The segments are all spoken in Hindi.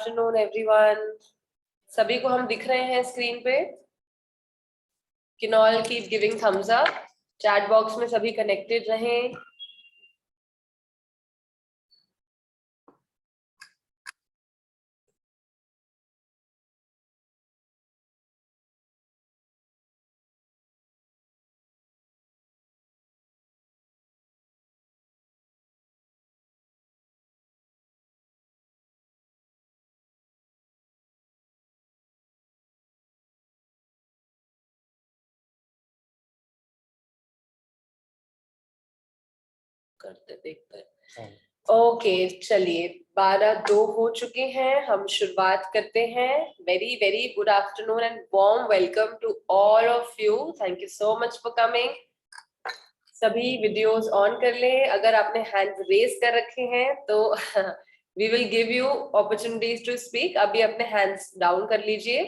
Afternoon everyone. सभी को हम दिख रहे हैं स्क्रीन पे? Can all keep giving thumbs up. Chat box में सभी कनेक्टेड रहें। करते देखते हैं। ओके, चलिए 12:02 हो चुके हैं, हम शुरुआत करते हैं। Very very good afternoon and warm welcome to all of you. Thank you so much for coming. सभी वीडियोस ऑन कर ले। अगर आपने हैंड रेज कर रखे हैं तो we will give you opportunities to speak. अभी अपने हैंड्स डाउन कर लीजिए।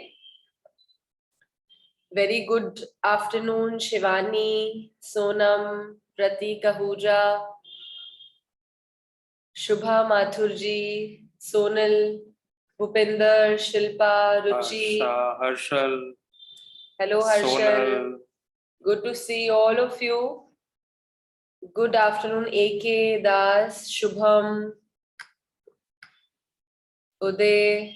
Very good afternoon Shivani, Sonam, Prateek Ahuja, Shubha Mathur ji, Sonal, Bhupinder, Shilpa, Ruchi, Harshal, hello Harshal, good to see all of you. Good afternoon AK, Das, Shubham, Uday,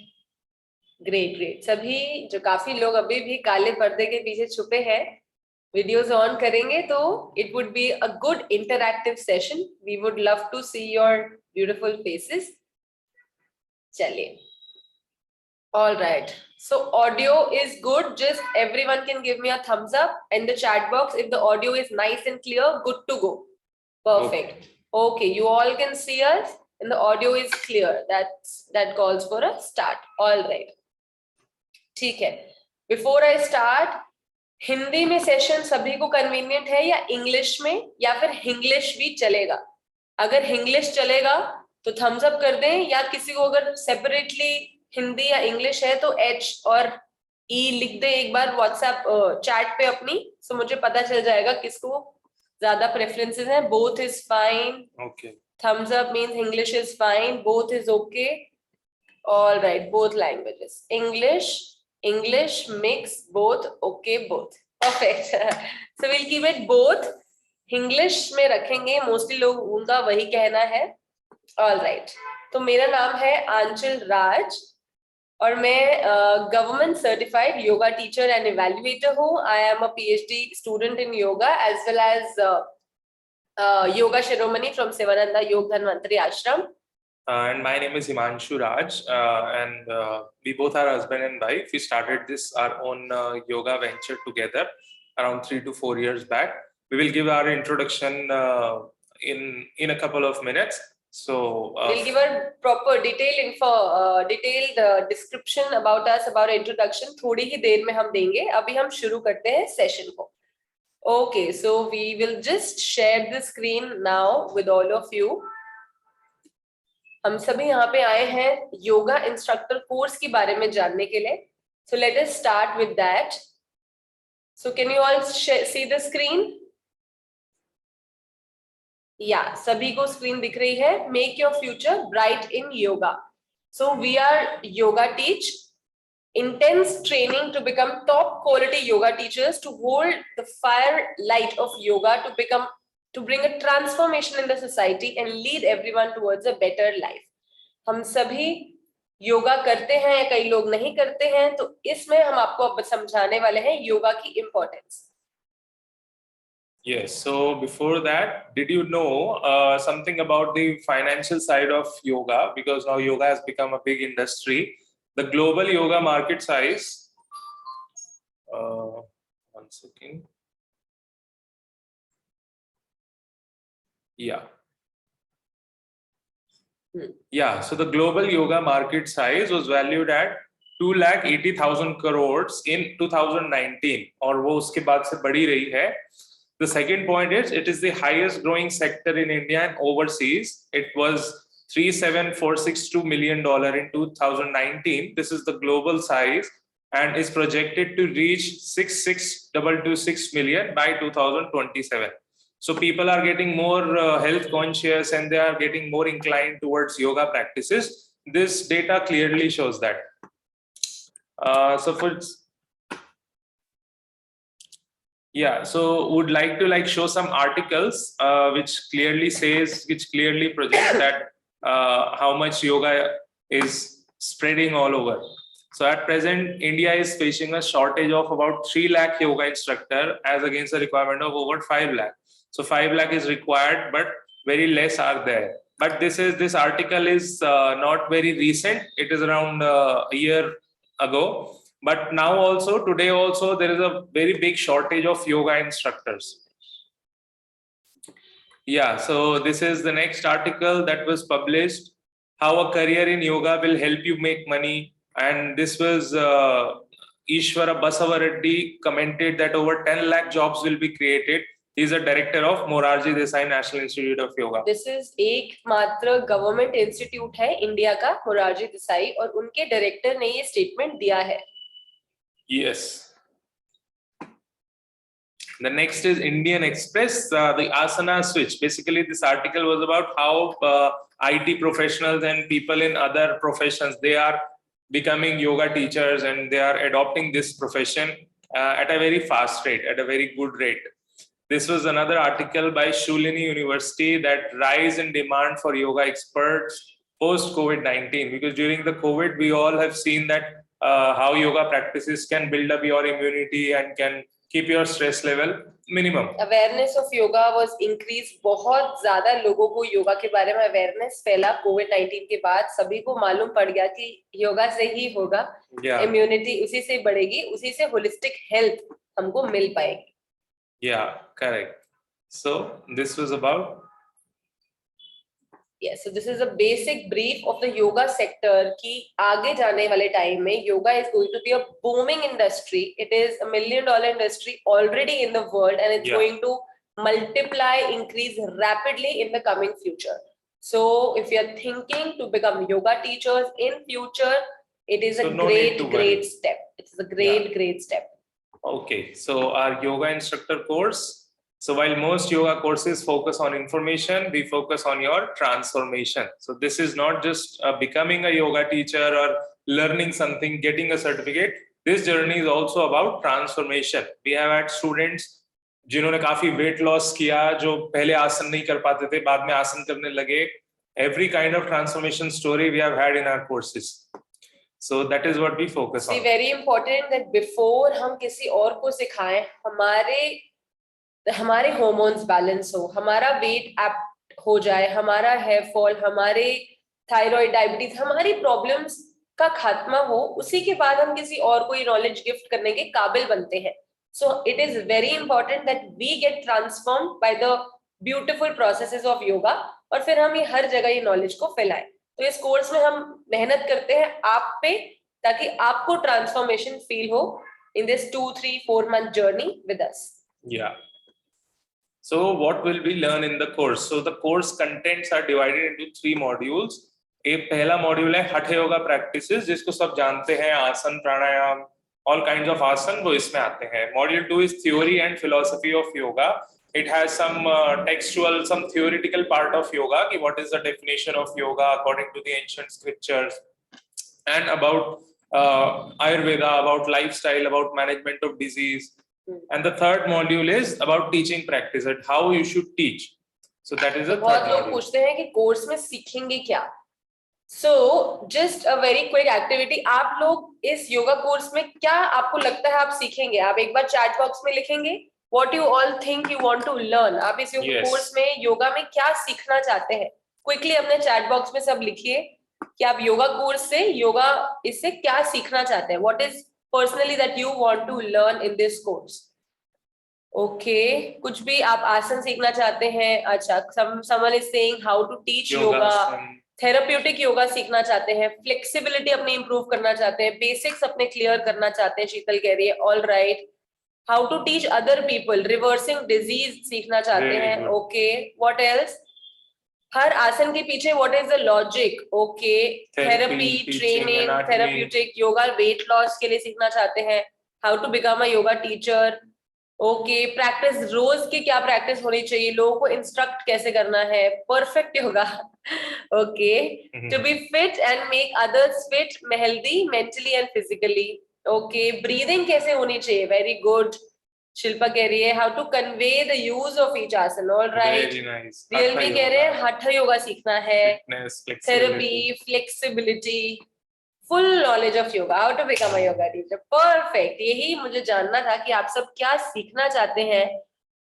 great great. सभी जो काफी लोग अभी भी काले पर्दे के पीछे छुपे हैं, वीडियोस ऑन करेंगे तो it would be a good interactive session. We would love to see your beautiful faces. चलिए, all right, so audio is good. Just everyone can give me a thumbs up in the chat box if the audio is nice and clear. Good to go. Perfect. Okay, you all can see us and the audio is clear. That calls for a start. All right, ठीक है। Before I start, हिंदी में सेशन सभी को कन्वीनियंट है या इंग्लिश में, या फिर हिंग्लिश भी चलेगा? अगर हिंग्लिश चलेगा तो थम्स अप कर दें, या किसी को अगर सेपरेटली हिंदी या इंग्लिश है तो एच और ई लिख दे एक बार व्हाट्सएप चैट पे अपनी, सो मुझे पता चल जाएगा किसको ज्यादा प्रेफरेंसेस हैं। Both is fine. Okay, thumbs up means English is fine, both is okay. All right, both languages, English mix, both okay, both perfect. So will keep it both. English में रखेंगे, मोस्टली लोग उनका वही कहना है। ऑल राइट, तो मेरा नाम है आंचल राज और मैं government certified yoga teacher and evaluator हूँ। I am a PhD student in yoga as well as yoga Shiromani from Shivananda Yog Dhanvantari आश्रम। And my name is Himanshu Raj, and we both are husband and wife. We started this our own yoga venture together around 3 to 4 years back. We will give our introduction in a couple of minutes. So we'll give a proper detailed description about us, about introduction थोड़ी ही देर में हम देंगे। अभी हम शुरू करते हैं सेशन को। Okay, so we will just share the screen now with all of you. हम सभी यहाँ पे आए हैं योगा इंस्ट्रक्टर कोर्स के बारे में जानने के लिए। So let us start with that. So can you all see the screen? Yeah, सभी को स्क्रीन दिख रही है। Make your future bright in yoga. So we are yoga teach, intense training to become top quality yoga teachers, to hold the fire light of yoga, to bring a transformation in the society and lead everyone towards a better life. हम सभी योगा करते हैं, कई लोग नहीं करते हैं, तो इसमें हम आपको अब समझाने वाले हैं योगा की importance. Yes, so before that, did you know something about the financial side of yoga? Because now yoga has become a big industry. The global yoga market size, one second. Yeah. Yeah, so the global yoga market size was valued at 2,80,000 crores in 2019, और वो उसके बाद से बढ़ी रही है. The second point is it is the highest growing sector in India and overseas. It was $3,746 million in 2019. This is the global size and is projected to reach 6,626 million by 2027. So people are getting more health conscious and they are getting more inclined towards yoga practices. this data clearly shows that. So would like to show some articles which clearly project that how much yoga is spreading all over. So at present, India is facing a shortage of about 3 lakh yoga instructor as against a requirement of over 5 lakh. So 5 lakh is required, but very less are there. But this article is not very recent. It is around a year ago. But now also, today also, there is a very big shortage of yoga instructors. Yeah, so this is the next article that was published. How a career in yoga will help you make money. And this was Ishwara Basavareddy commented that over 10 lakh jobs will be created. He is a director of Morarji Desai National Institute of Yoga. This is एकमात्र गवर्नमेंट इंस्टीट्यूट है इंडिया का, मोरारजी देसाई, और उनके डायरेक्टर ने ये स्टेटमेंट दिया है. Yes. The next is Indian Express, the asana switch. Basically, this article was about how IT professionals and people in other professions, they are becoming yoga teachers and they are adopting this profession at a very fast rate, at a very good rate. This was another article by Shulini University, that rise in demand for yoga experts post COVID-19, because during the COVID, we all have seen that how yoga practices can build up your immunity and can keep your stress level minimum. Awareness of yoga was increased. बहुत ज्यादा लोगों को योगा के बारे में अवेयरनेस फैला कोविड-19 के बाद. सभी को मालूम पड़ गया कि योगा से ही होगा, इम्यूनिटी उसी से बढ़ेगी, उसी से होलिस्टिक हेल्थ हमको मिल पाएगी. Yeah, correct. So this was about. Yes, so this is a basic brief of the yoga sector कि आगे जाने वाले टाइम में yoga is going to be a booming industry. It is $1 million industry already in the world, and it's going to multiply, increase rapidly in the coming future. So if you are thinking to become yoga teachers in future, it is a great step. It's a great step. Okay, so our yoga instructor course. So while most yoga courses focus on information, we focus on your transformation. So this is not just becoming a yoga teacher or learning something, getting a certificate. This journey is also about transformation. We have had students जिन्होंने काफी weight loss किया, जो पहले आसन नहीं कर पाते थे, बाद में आसन करने लगे. Every kind of transformation story we have had in our courses. So that is what we focus on. See, very important that before हम किसी और को सिखाएं, हमारे हार्मोन्स बैलेंस हो, हमारा वेट अप हो जाए, हमारा हेयर फॉल, हमारे थायराइड, डायबिटीज, हमारी प्रॉब्लम्स का खात्मा हो, उसी के बाद हम किसी और को ये नॉलेज गिफ्ट करने के काबिल बनते हैं. So it is very important that we get transformed by the beautiful processes of yoga, और फिर हम ये हर जगह ये नॉलेज को फैलाएं. तो इस कोर्स में हम मेहनत करते हैं आप पे, ताकि आपको ट्रांसफॉर्मेशन फील हो in this 2, 3, 4 month journey with us. Yeah. So what will we learn in the course? So the course contents are divided into 3 modules. एक पहला मॉड्यूल है हठ योगा प्रैक्टिसेस, जिसको सब जानते हैं, आसन, प्राणायाम, all kinds of आसन वो इसमें आते हैं. Module 2 is theory and philosophy of yoga. It has some textual, some theoretical part of yoga, ki what is the definition of yoga according to the ancient scriptures, and about Ayurveda, about lifestyle, about management of disease. And the third module is about teaching practice, and how you should teach. So that is the third बहुत लोग module. पूछते हैं कि कोर्स में सीखेंगे क्या. So just a very quick activity. आप लोग इस योगा कोर्स में क्या आपको लगता है आप सीखेंगे? आप एक बार चैट बॉक्स में लिखेंगे what you all think you want to learn. आप इस योगा कोर्स में योगा में क्या सीखना चाहते हैं? क्विकली अपने चैट बॉक्स में सब लिखिए कि आप योगा कोर्स से, योगा इससे क्या सीखना चाहते हैं. What is personally that you want to learn in this course? Okay, कुछ भी आप आसन सीखना चाहते हैं. अच्छा, someone is saying how to teach yoga. Therapeutic yoga सीखना चाहते हैं, फ्लेक्सिबिलिटी अपनी इंप्रूव करना चाहते हैं, बेसिक्स अपने क्लियर करना चाहते हैं. शीतल कह रही है all right. How to teach other people, reversing disease सीखना चाहते हैं. Okay, what else? हर आसन के पीछे what is the logic? Okay, therapy, training, therapeutic yoga, weight loss के लिए सीखना चाहते हैं. How to become a yoga teacher. Okay, practice रोज की क्या प्रैक्टिस होनी चाहिए, लोगों को इंस्ट्रक्ट कैसे करना है, perfect yoga. Okay, to be fit and make others fit, healthy mentally and physically. Okay, breathing कैसे होनी चाहिए, वेरी गुड। शिल्पा कह रही है how to convey the use of each asana, alright. Very nice. Realme कह रहे हैं हठ योगा सीखना है, Fitness, therapy, flexibility. Flexibility, full knowledge of yoga, how to become a yoga teacher. Perfect, यही मुझे जानना था कि आप सब क्या सीखना चाहते हैं,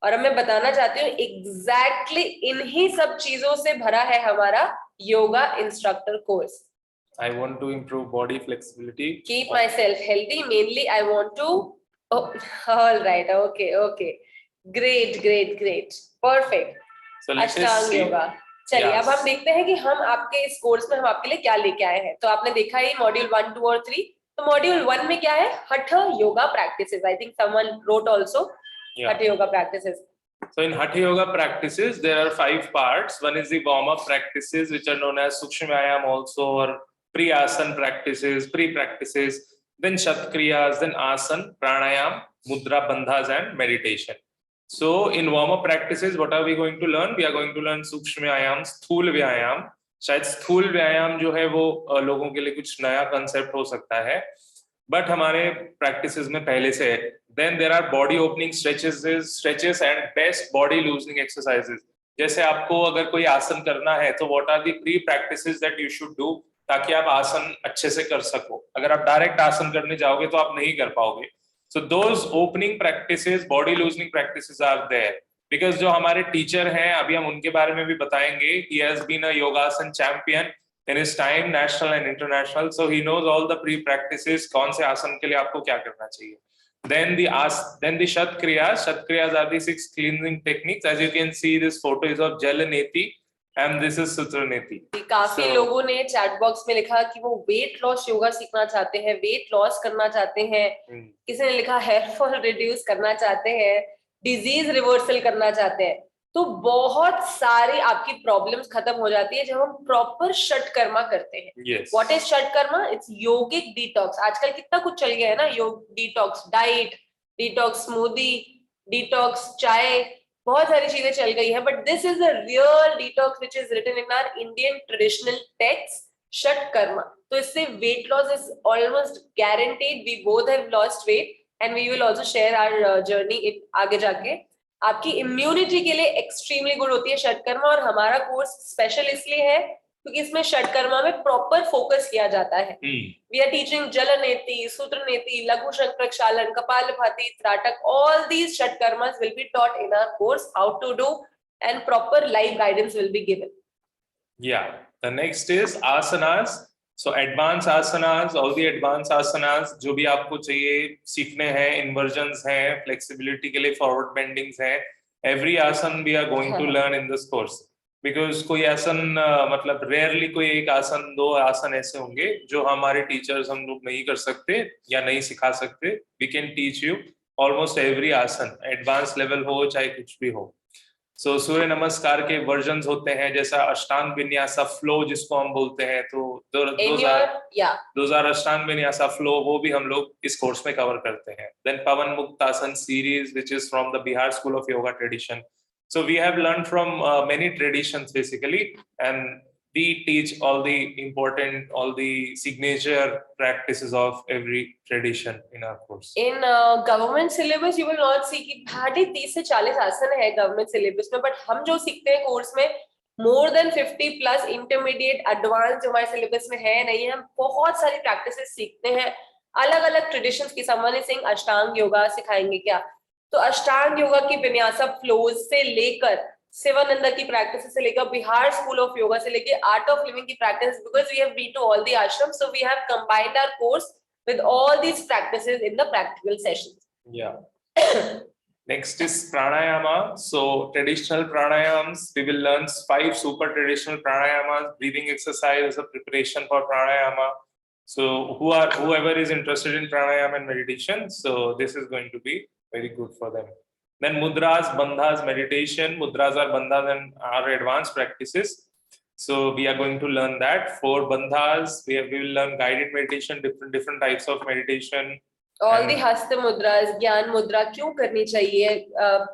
और अब मैं बताना चाहती हूँ एग्जैक्टली इन्हीं सब चीजों से भरा है हमारा yoga instructor course. I want to improve body flexibility. Keep myself healthy, mainly I want to, oh, all right, okay, okay, great, perfect. So let us Ashtanga see. Yoga. चलिए, Yes. अब हम देखते हैं कि हम आपके इस कोर्स में हम आपके लिए क्या लेके आए हैं। तो आपने देखा ही मॉड्यूल 1, 2 और 3। तो मॉड्यूल 1 में क्या है, Hatha yoga practices. I think someone wrote also Hatha yoga practices. So in Hatha Yoga practices, there are 5 parts. One is the warm-up practices, which are known as Sukshmayam also, or pre-asan practices, pre-practices, then Shatkriyas, then Asan, Pranayam, Mudra Bandhas, and meditation. So in warm-up practices, what are we going to learn? We are going to learn Sukshmayam, Sthul Vyayam. शायद स्थूल व्यायाम जो है वो लोगों के लिए कुछ नया कंसेप्ट हो सकता है, बट हमारे प्रैक्टिसेस में पहले से है. Then there are body opening stretches and best body loosening exercises. जैसे आपको अगर कोई आसन करना है तो what are the pre practices that you should do ताकि आप आसन अच्छे से कर सको. अगर आप डायरेक्ट आसन करने जाओगे तो आप नहीं कर पाओगे. So those opening practices, body loosening practices are there. Because जो हमारे टीचर हैं, अभी हम उनके बारे में भी बताएंगे. He has been a yogasan champion in his time, national and international. So he knows all the pre practices. कौन से आसन के लिए आपको क्या करना चाहिए. Then the Shatkriyas. Shatkriyas are the 6 cleansing techniques. As you can see, this photo is of Jalaneti and this is Sutraneti. काफी लोगों ने चैट बॉक्स में लिखा कि वो वेट लॉस योगा सीखना चाहते हैं, वेट लॉस करना चाहते हैं। किसी ने लिखा हेयर फॉल रिड्यूस करना चाहते हैं, डिजीज रिवर्सल करना चाहते हैं। तो बहुत सारी आपकी प्रॉब्लम्स खत्म हो जाती है जब हम प्रॉपर षटकर्मा करते हैं। What is shatkarma? It's yogic detox. आजकल कितना कुछ चल गया है ना, yog detox diet, detox smoothie, detox chai, बहुत सारी चीजें चल गई है, but this is the real detox which is written in our Indian traditional text, shatkarma. तो इससे weight loss is almost guaranteed. We both have lost weight and we will also share our journey आगे जाके। आपकी इम्यूनिटी के लिए एक्सट्रीमली गुड होती है षटकर्मा, और हमारा कोर्स स्पेशल इसलिए है क्योंकि इसमें षटकर्मा में प्रॉपर फोकस किया जाता है। We are teaching jalneti, sutraneti, laghu shankh prakshalan, kapalbhati, tratak. All these shatkarmas will be taught in our course, how to do, and proper live guidance will be given. Yeah, the next is asanas. So advanced asanas, all the advanced asanas जो भी आपको चाहिए सीखने हैं, inversions हैं, flexibility के लिए forward bendings हैं, every asan we are going to learn in this course. Because कोई आसन मतलब रेयरली कोई एक आसन, 2 आसन ऐसे होंगे जो हमारे टीचर्स हम लोग नहीं कर सकते या नहीं सिखा सकते. We can teach you almost every आसन, एडवांस लेवल हो चाहे कुछ भी हो. So सूर्य नमस्कार के वर्जन्स होते हैं, जैसा अष्टांग विन्यासा फ्लो जिसको हम बोलते हैं, तो those are Ashtanga vinyasa flow, वो भी हम लोग इस कोर्स में कवर करते हैं. Then पवन मुक्त आसन series which is from the Bihar School of Yoga tradition. So we have learned from many traditions basically, and we teach all the important, all the signature practices of every tradition in our course. In government syllabus you will not see कि 30 से 40 आसन है government syllabus में, but हम जो सीखते हैं कोर्स में more than 50 plus intermediate advanced जो हमारे syllabus में है नहीं है। हम बहुत सारी practices सीखते हैं अलग अलग traditions की। someone is saying अष्टांग योगा सिखाएंगे क्या? तो अष्टांग योगा की विन्यासा फ्लोज से लेकर शिवानंदा की प्रैक्टिस से लेकर बिहार स्कूल ऑफ योगा से लेकर आर्ट ऑफ लिविंग की practice, because we have been to all the ashram, so we have combined our course with all these practices in the practical sessions. Next is pranayama. So traditional pranayams, we will learn 5 super traditional pranayamas, breathing exercise as a preparation for pranayama. So whoever is interested in pranayama and meditation, so this is going to be very good for them. Then mudras, bandhas, meditation. Mudras are bandhas and are advanced practices. So we are going to learn that. For bandhas, we will learn guided meditation, different types of meditation. All the हस्त मुद्रा, ज्ञान मुद्रा क्यों करनी चाहिए,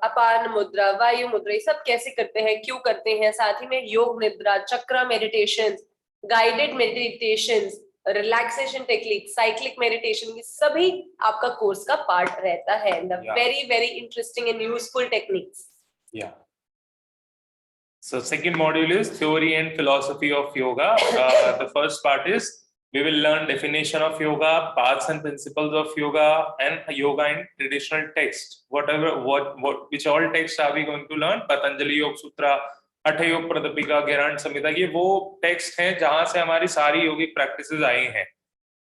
अपान मुद्रा, वायु मुद्रा, ये सब कैसे करते हैं, क्यों करते हैं, साथ ही में योग निद्रा, चक्र meditation, guided meditation, relaxation technique, cyclic meditation, ये सभी आपका कोर्स का पार्ट रहता है। Very very interesting and useful techniques. Yeah. So second module is theory and philosophy of yoga. The first part is we will learn definition of yoga, paths and principles of yoga, and yoga in traditional text. Which all texts are we going to learn? Patanjali Yoga Sutra, Hatha Yoga Pradipika, Gheranda Samhita, ये वो टेक्स्ट हैं जहां से हमारी सारी योगिक प्रैक्टिसेस आई हैं।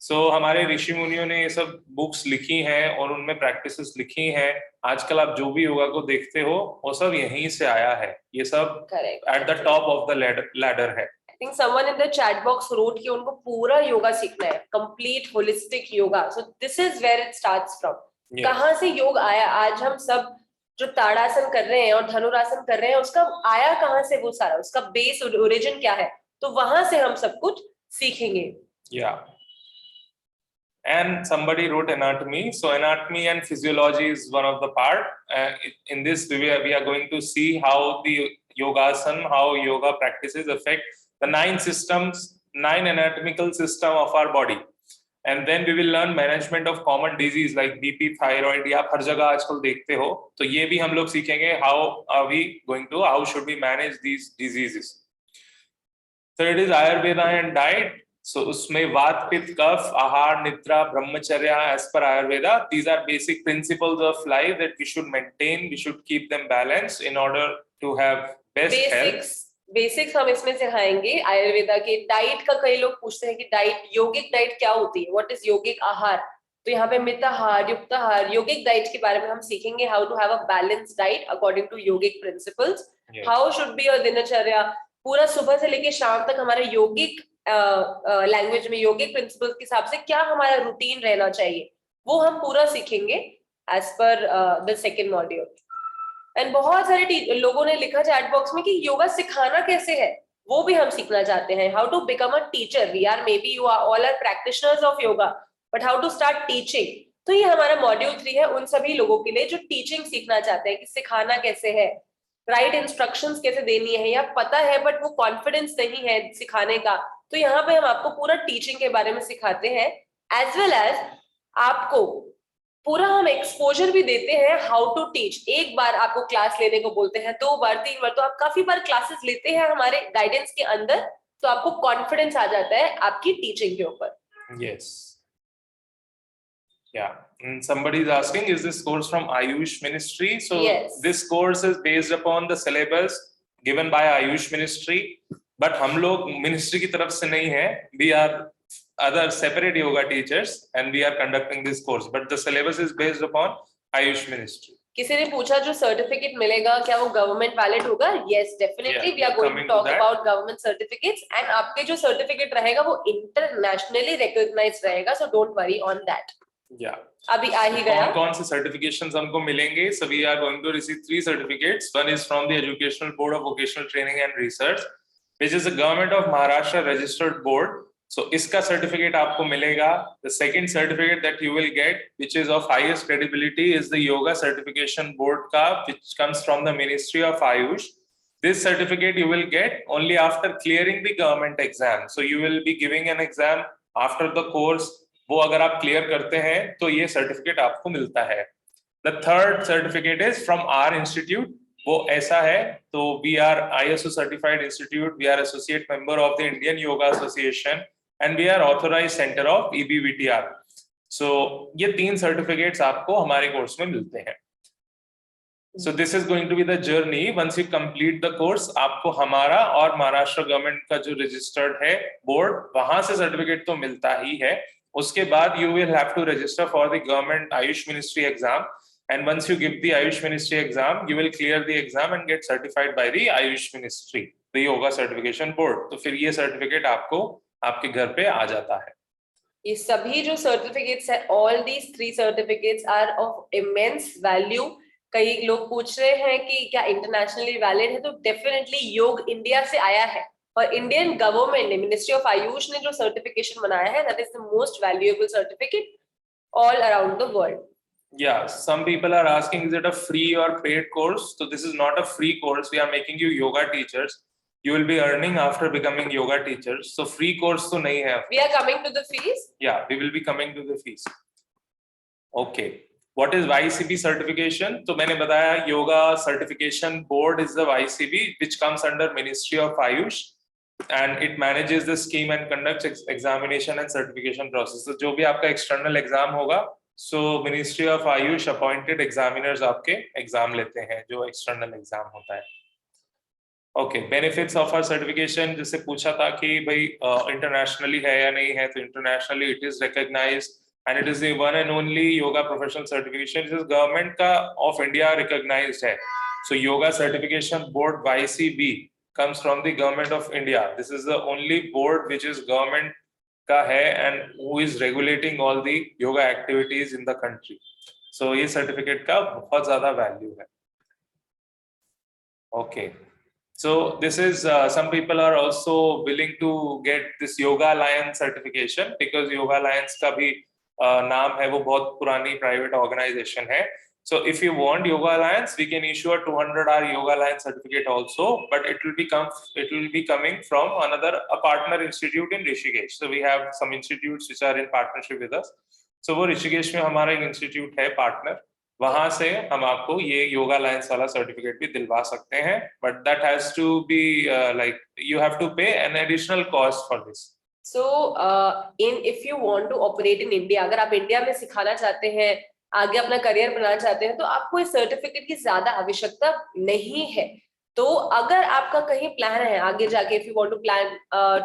सो हमारे ऋषि मुनियों ने ये सब बुक्स लिखी हैं और उनमें प्रैक्टिसेस लिखी हैं। आजकल आप जो भी योगा को देखते हो वो सब यहीं से आया है, ये सब at the top of the ladder है। I think someone in the chat box wrote कि उनको पूरा योगा सीखना है, complete holistic yoga. So this is where it starts from. Yes. कहाँ से योग आया? आज हम सब जो ताड़ासन कर रहे हैं और धनुरासन कर रहे हैं, उसका आया कहाँ से वो सारा, उसका बेस ओरिजिन क्या है, तो वहां से हम सब कुछ सीखेंगे। Yeah. And somebody wrote anatomy. So anatomy and physiology is one of the part. In this we are going to see how the yogasan, how yoga practices affect the 9 systems, 9 anatomical system of our body. And then we will learn management of common disease like BP, thyroid, या हर जगह आजकल देखते हो, तो ये भी हम लोग सीखेंगे how should we manage these diseases. Third is Ayurveda and diet. So उसमें वात पित्त कफ आहार निद्रा ब्रह्मचर्य as per Ayurveda, these are basic principles of life that we should maintain, we should keep them balanced in order to have best health. Basics हम इसमें सिखाएंगे आयुर्वेदा के। डाइट का कई लोग पूछते हैं कि डाइट, योगिक डाइट क्या होती है, व्हाट इज योगिक आहार, तो यहाँ पे मिताहार, युक्ताहार, योगिक डाइट के बारे में हम सीखेंगे, how to have a balanced diet according to yogic principles, how should be your dinacharya, पूरा सुबह से लेके शाम तक हमारा योगिक लैंग्वेज में योगिक प्रिंसिपल्स के हिसाब से क्या हमारा रूटीन रहना चाहिए, वो हम पूरा सीखेंगे as per the second module. And बहुत सारे लोगों ने लिखा चैट बॉक्स में कि योगा सिखाना कैसे है, वो भी हम सीखना चाहते हैं। How to become a teacher, we are maybe you are all are practitioners of yoga, but how to start teaching, तो ये हमारा मॉड्यूल 3 है उन सभी लोगों के लिए जो टीचिंग सीखना चाहते हैं कि सिखाना कैसे है, राइट इंस्ट्रक्शंस कैसे देनी है, या पता है बट वो कॉन्फिडेंस नहीं है सिखाने का, तो यहाँ पे हम आपको पूरा टीचिंग के बारे में सिखाते हैं, एज वेल एज आपको पूरा हम एक्सपोजर भी देते हैं हाउ टू टीच। एक बार आपको क्लास लेने को बोलते हैं, 2 बार 3 बार, तो आप काफी बार क्लासेस लेते हैं हमारे गाइडेंस के अंदर, तो आपको कॉन्फिडेंस आ जाता है आपकी टीचिंग के ऊपर। Yes. Yeah. And somebody is asking, is this course from Ayush Ministry? So yes. This course is based upon the syllabus given by Ayush Ministry, but हम लोग ministry की तरफ से नहीं है, we are other separate yoga teachers and we are conducting this course, but the syllabus is based upon Ayush Ministry. किसी ने पूछा जो सर्टिफिकेट मिलेगा क्या वो गवर्नमेंट वैलिड होगा? Yes, definitely we are going to talk about government certificates, and आपके जो सर्टिफिकेट रहेगा वो इंटरनेशनली रिकॉग्नाइज्ड रहेगा, so don't worry on that. अभी आ ही गया कौन से सर्टिफिकेशंस हमको मिलेंगे? So we are going to receive 3 certificates. One is from the Educational Board of Vocational Training and Research, which is the Government of Maharashtra registered board. So इसका certificate आपको मिलेगा. The second certificate that you will get, which is of highest credibility, is the Yoga Certification Board का, which comes from the Ministry of Ayush. This certificate you will get only after clearing the government exam. So you will be giving an exam after the course. वो अगर आप क्लियर करते हैं तो ये सर्टिफिकेट आपको मिलता है। The third certificate is from our institute. वो ऐसा है, तो we are ISO certified institute, we are associate member of the Indian Yoga Association and we are authorized center of EBVTR. So ये 3 certificates आपको हमारे कोर्स में मिलते हैं। So this is going to be the journey. Once you complete the course, आपको हमारा और महाराष्ट्र गवर्नमेंट का जो रजिस्टर्ड है बोर्ड, वहां से सर्टिफिकेट तो मिलता ही है। उसके बाद you will have to register for the government Ayush Ministry exam, and once you give the Ayush Ministry exam, you will clear the exam and get certified by the Ayush Ministry, the Yoga Certification Board. तो फिर ये सर्टिफिकेट आपको आपके घर पे आ जाता है। ये सभी जो सर्टिफिकेट्स है, all these 3 certificates are of immense value. कई लोग पूछ रहे हैं कि क्या इंटरनेशनली वैलिड है, तो डेफिनेटली योग इंडिया से आया है और इंडियन गवर्नमेंट ने, मिनिस्ट्री ऑफ आयुष ने जो सर्टिफिकेशन बनाया है, that is the most valuable certificate all around the world. Yeah, some people are asking, is it a free or paid course? So this is not a free course. We are making you yoga teachers. You will be earning after becoming yoga teachers. So free course to nahi hai. We are coming to the fees. Yeah, we will be coming to the fees. Okay. What is YCB certification? So मैंने बताया yoga certification board is the YCB which comes under Ministry of Ayush and it manages the scheme and conducts examination and certification process. So जो भी आपका external exam होगा, so Ministry of Ayush appointed examiners आपके exam लेते हैं जो external exam होता है. Okay, benefits of our certification जिससे पूछा था कि भाई internationally है या नहीं है, तो internationally it is recognized and it is the one and only yoga professional certification which is government का of India recognized है. So yoga certification board YCB comes from the government of India. This is the only board which is government का है and who is regulating all the yoga activities in the country. So ये certificate का बहुत ज़्यादा value है. Okay. So this is some people are also willing to get this Yoga Alliance certification because Yoga Alliance का भी नाम है, वो बहुत पुरानी private organization है. So if you want Yoga Alliance, we can issue a 200-hour Yoga Alliance certificate also, but it will be coming from a partner institute in Rishikesh. So we have some institutes which are in partnership with us. So वो ऋषिकेश में हमारा एक institute है partner. वहां से हम आपको ये योगा अलायंस वाला सर्टिफिकेट भी दिलवा सकते हैं, but that has to be like you have to pay an additional cost for this. So if you want to operate in India, अगर आप इंडिया में सिखाना चाहते हैं, आगे अपना करियर बनाना चाहते हैं, तो आपको इस सर्टिफिकेट की ज्यादा आवश्यकता नहीं है. तो अगर आपका कहीं प्लान है आगे जाके, if you want to plan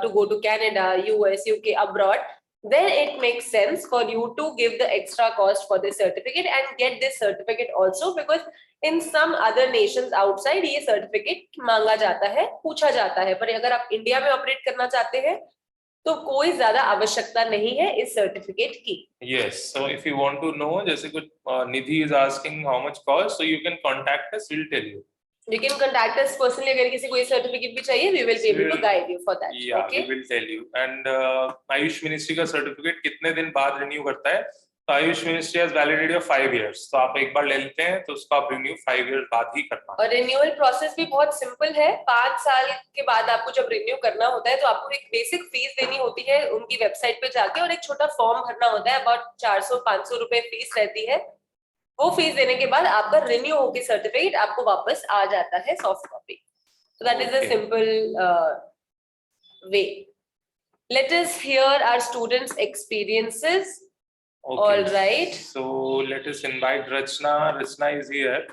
to go to Canada, US, UK, abroad, then it makes sense for you to give the extra cost for this certificate and get this certificate also, because in some other nations outside ये certificate मांगा जाता है, पूछा जाता है, पर अगर आप इंडिया में ऑपरेट करना चाहते हैं तो कोई ज्यादा आवश्यकता नहीं है इस सर्टिफिकेट की. Yes, so if you want to know, जैसे कुछ निधि is asking how much cost, so you can contact us, we'll tell you. You can contact us personally. अगर किसी को ये सर्टिफिकेट भी चाहिए, we will be able to guide you for that. Yeah, okay? we will tell you. And Ayush ministry का सर्टिफिकेट कितने दिन बाद रिन्यू करता है? तो Ayush ministry has validity of 5 years. तो आप एक बार ले लेते हैं तो उसको आप रिन्यू 5 years बाद ही करना. और रिन्यूअल प्रोसेस भी बहुत सिंपल है. 5 साल के बाद आपको जब रिन्यू करना होता है तो आपको एक बेसिक फीस देनी होती है उनकी वेबसाइट पे जाके, और एक छोटा फॉर्म भरना होता है. अबाउट 400-500 रुपए फीस रहती है. वो फीस देने के बाद आपका रिन्यू होके सर्टिफिकेट आपको वापस आ जाता है soft copy. So that is a simple way. Let us hear our students' experiences. Okay. All right. So let us invite Rachna. Rachna is here.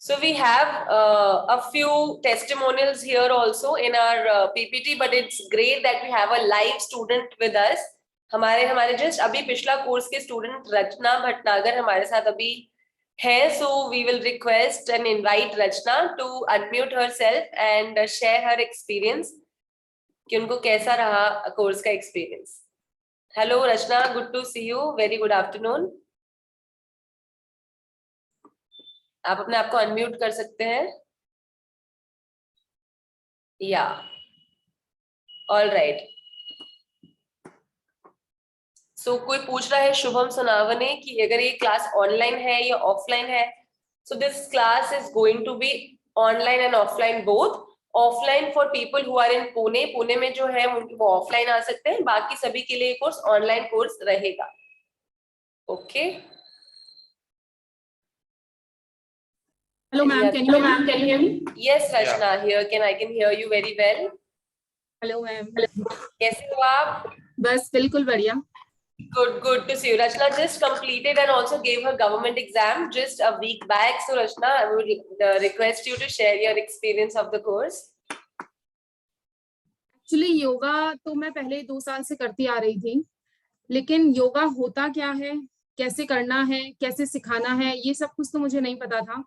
So we have a few testimonials here also in our PPT, but it's great that we have a live student with us. हमारे जस्ट अभी पिछला कोर्स के स्टूडेंट रचना भटनागर हमारे साथ अभी है. So we will request and invite Rachna to unmute herself and share her experience कि उनको कैसा रहा कोर्स का experience. Hello Rachna, good to see you. Very good afternoon. आप अपने आप को अनम्यूट कर सकते हैं. या ऑल राइट. सो कोई पूछ रहा है शुभम सोनावने कि अगर ये क्लास ऑनलाइन है या ऑफलाइन है. So this class is going to be online and offline both. Offline for people who are in Pune. Pune में जो है वो ऑफलाइन आ सकते हैं. बाकी सभी के लिए कोर्स ऑनलाइन कोर्स रहेगा. Okay. Hello ma'am, can you hear me? Yes Rachna, here I can hear you very well. Hello ma'am. कैसे हो आप? बस बिल्कुल बढ़िया. Good to see you. Rachna just completed and also gave her government exam just a week back. So Rachna, I would request you to share your experience of the course. Actually yoga तो मैं पहले 2 साल से करती आ रही थी, लेकिन योगा होता क्या है, कैसे करना है, कैसे सिखाना है, ये सब कुछ तो मुझे नहीं पता था.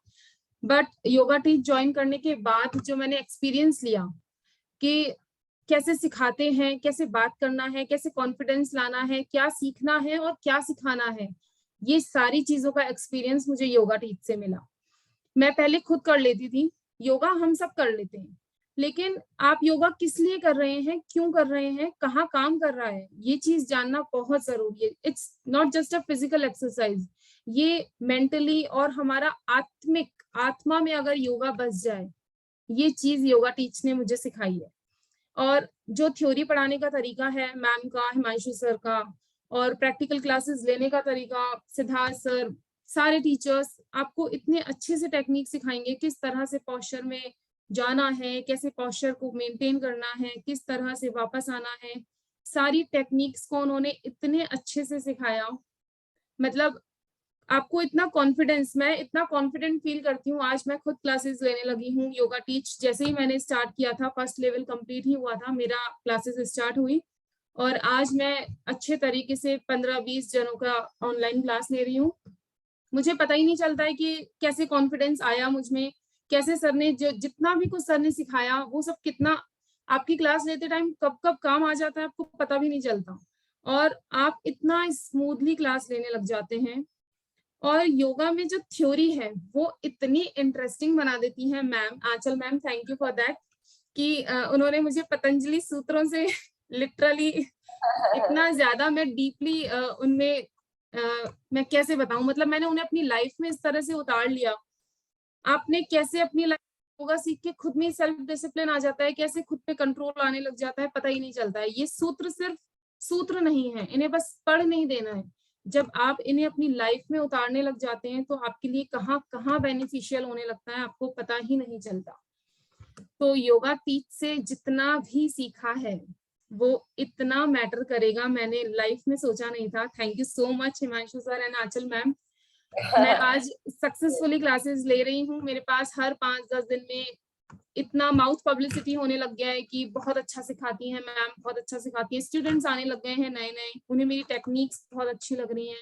बट योगा टीच ज्वाइन करने के बाद जो मैंने एक्सपीरियंस लिया कि कैसे सिखाते हैं, कैसे बात करना है, कैसे कॉन्फिडेंस लाना है, क्या सीखना है और क्या सिखाना है, ये सारी चीजों का एक्सपीरियंस मुझे योगा टीच से मिला. मैं पहले खुद कर लेती थी, योगा हम सब कर लेते हैं, लेकिन आप योगा किस लिए कर रहे हैं, क्यों कर रहे हैं, कहाँ काम कर रहा है, ये चीज जानना बहुत जरूरी है। It's not just a physical exercise, ये मेंटली और हमारा आत्मिक आत्मा में अगर योगा बस जाए, ये चीज योगा टीच ने मुझे सिखाई है। और जो थ्योरी पढ़ाने का तरीका है मैम का, हिमांशु सर का, और प्रैक्टिकल क्लासेस लेने का तरीका, सिद्धार्थ सर, सारे टीचर्स आपको इतने अच्छे से टेक्निक सिखाएंगे, किस तरह से पोस्चर में जाना है, कैसे पोस्चर को मेंटेन करना है, किस तरह से वापस आना है, सारी टेक्निक्स को उन्होंने इतने अच्छे से सिखाया। मतलब आपको इतना कॉन्फिडेंस, मैं इतना कॉन्फिडेंट फील करती हूँ। आज मैं खुद क्लासेस लेने लगी हूँ योगा टीच। जैसे ही मैंने स्टार्ट किया था, फर्स्ट लेवल कंप्लीट ही हुआ था मेरा, क्लासेस स्टार्ट हुई, और आज मैं अच्छे तरीके से 15-20 जनों का ऑनलाइन क्लास ले रही हूँ। मुझे पता ही नहीं चलता है कि कैसे कॉन्फिडेंस आया मुझ में, कैसे सर ने जो जितना भी कुछ सर ने सिखाया वो सब कितना आपकी क्लास लेते टाइम कब कब काम आ जाता है आपको पता भी नहीं चलता, और आप इतना स्मूथली क्लास लेने लग जाते हैं। और योगा में जो थ्योरी है वो इतनी इंटरेस्टिंग बना देती है ma'am, Aanchal ma'am, thank you for that, कि उन्होंने मुझे पतंजलि सूत्रों से लिटरली इतना ज्यादा मैं डीपली उनमें मैं कैसे बताऊं, मतलब मैंने उन्हें अपनी लाइफ में इस तरह से उतार लिया। आपने कैसे अपनी लाइफ योगा सीख के खुद में सेल्फ डिसिप्लिन आ जाता है, कैसे खुद पे कंट्रोल आने लग जाता है, पता ही नहीं चलता है। ये सूत्र सिर्फ सूत्र नहीं है, इन्हें बस पढ़ नहीं देना है। जब आप इन्हें अपनी लाइफ में उतारने लग जाते हैं तो आपके लिए कहाँ कहाँ बेनिफिशियल होने लगता है आपको पता ही नहीं चलता। तो योगा टीच से जितना भी सीखा है वो इतना मैटर करेगा, मैंने लाइफ में सोचा नहीं था। Thank you so much Himanshu sir and Aanchal ma'am. मैं आज सक्सेसफुली क्लासेस ले रही हूँ। मेरे पास हर 5-10 दिन में इतना माउथ पब्लिसिटी होने लग गया है कि बहुत अच्छा सिखाती हैं मैम, बहुत अच्छा सिखाती हैं। स्टूडेंट्स आने लग गए हैं नए नए, उन्हें मेरी टेक्निक्स बहुत अच्छी लग रही हैं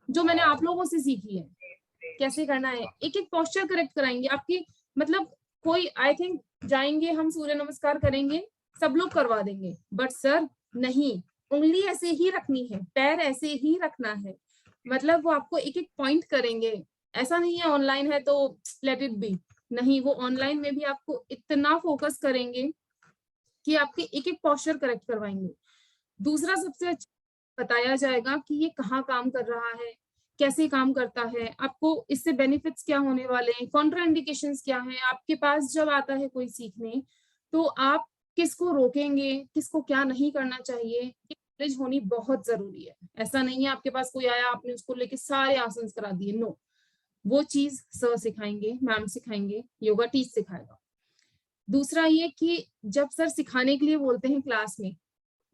जो मैंने आप लोगों से सीखी है। कैसे करना है, एक एक पोस्चर करेक्ट कराएंगे आपकी, मतलब कोई आई थिंक जाएंगे हम सूर्य नमस्कार करेंगे सब लोग करवा देंगे, बट सर नहीं, उंगली ऐसे ही रखनी है, पैर ऐसे ही रखना है, मतलब वो आपको एक एक पॉइंट करेंगे। ऐसा नहीं है ऑनलाइन है तो लेट इट बी, नहीं, वो ऑनलाइन में भी आपको इतना फोकस करेंगे कि आपके एक एक पोस्चर करेक्ट करवाएंगे। दूसरा सबसे अच्छा बताया जाएगा कि ये कहाँ काम कर रहा है, कैसे काम करता है, आपको इससे बेनिफिट्स क्या होने वाले हैं, कॉन्ट्राइंडिकेशंस क्या हैं। आपके पास जब आता है कोई सीखने तो आप किसको रोकेंगे, किसको क्या नहीं करना चाहिए, ये नॉलेज होनी बहुत जरूरी है। ऐसा नहीं है आपके पास कोई आया आपने उसको लेके सारे आसन करा दिए, नो, वो चीज सर सिखाएंगे, मैम सिखाएंगे, योगा टीच सिखाएगा। दूसरा ये कि जब सर सिखाने के लिए बोलते हैं क्लास में,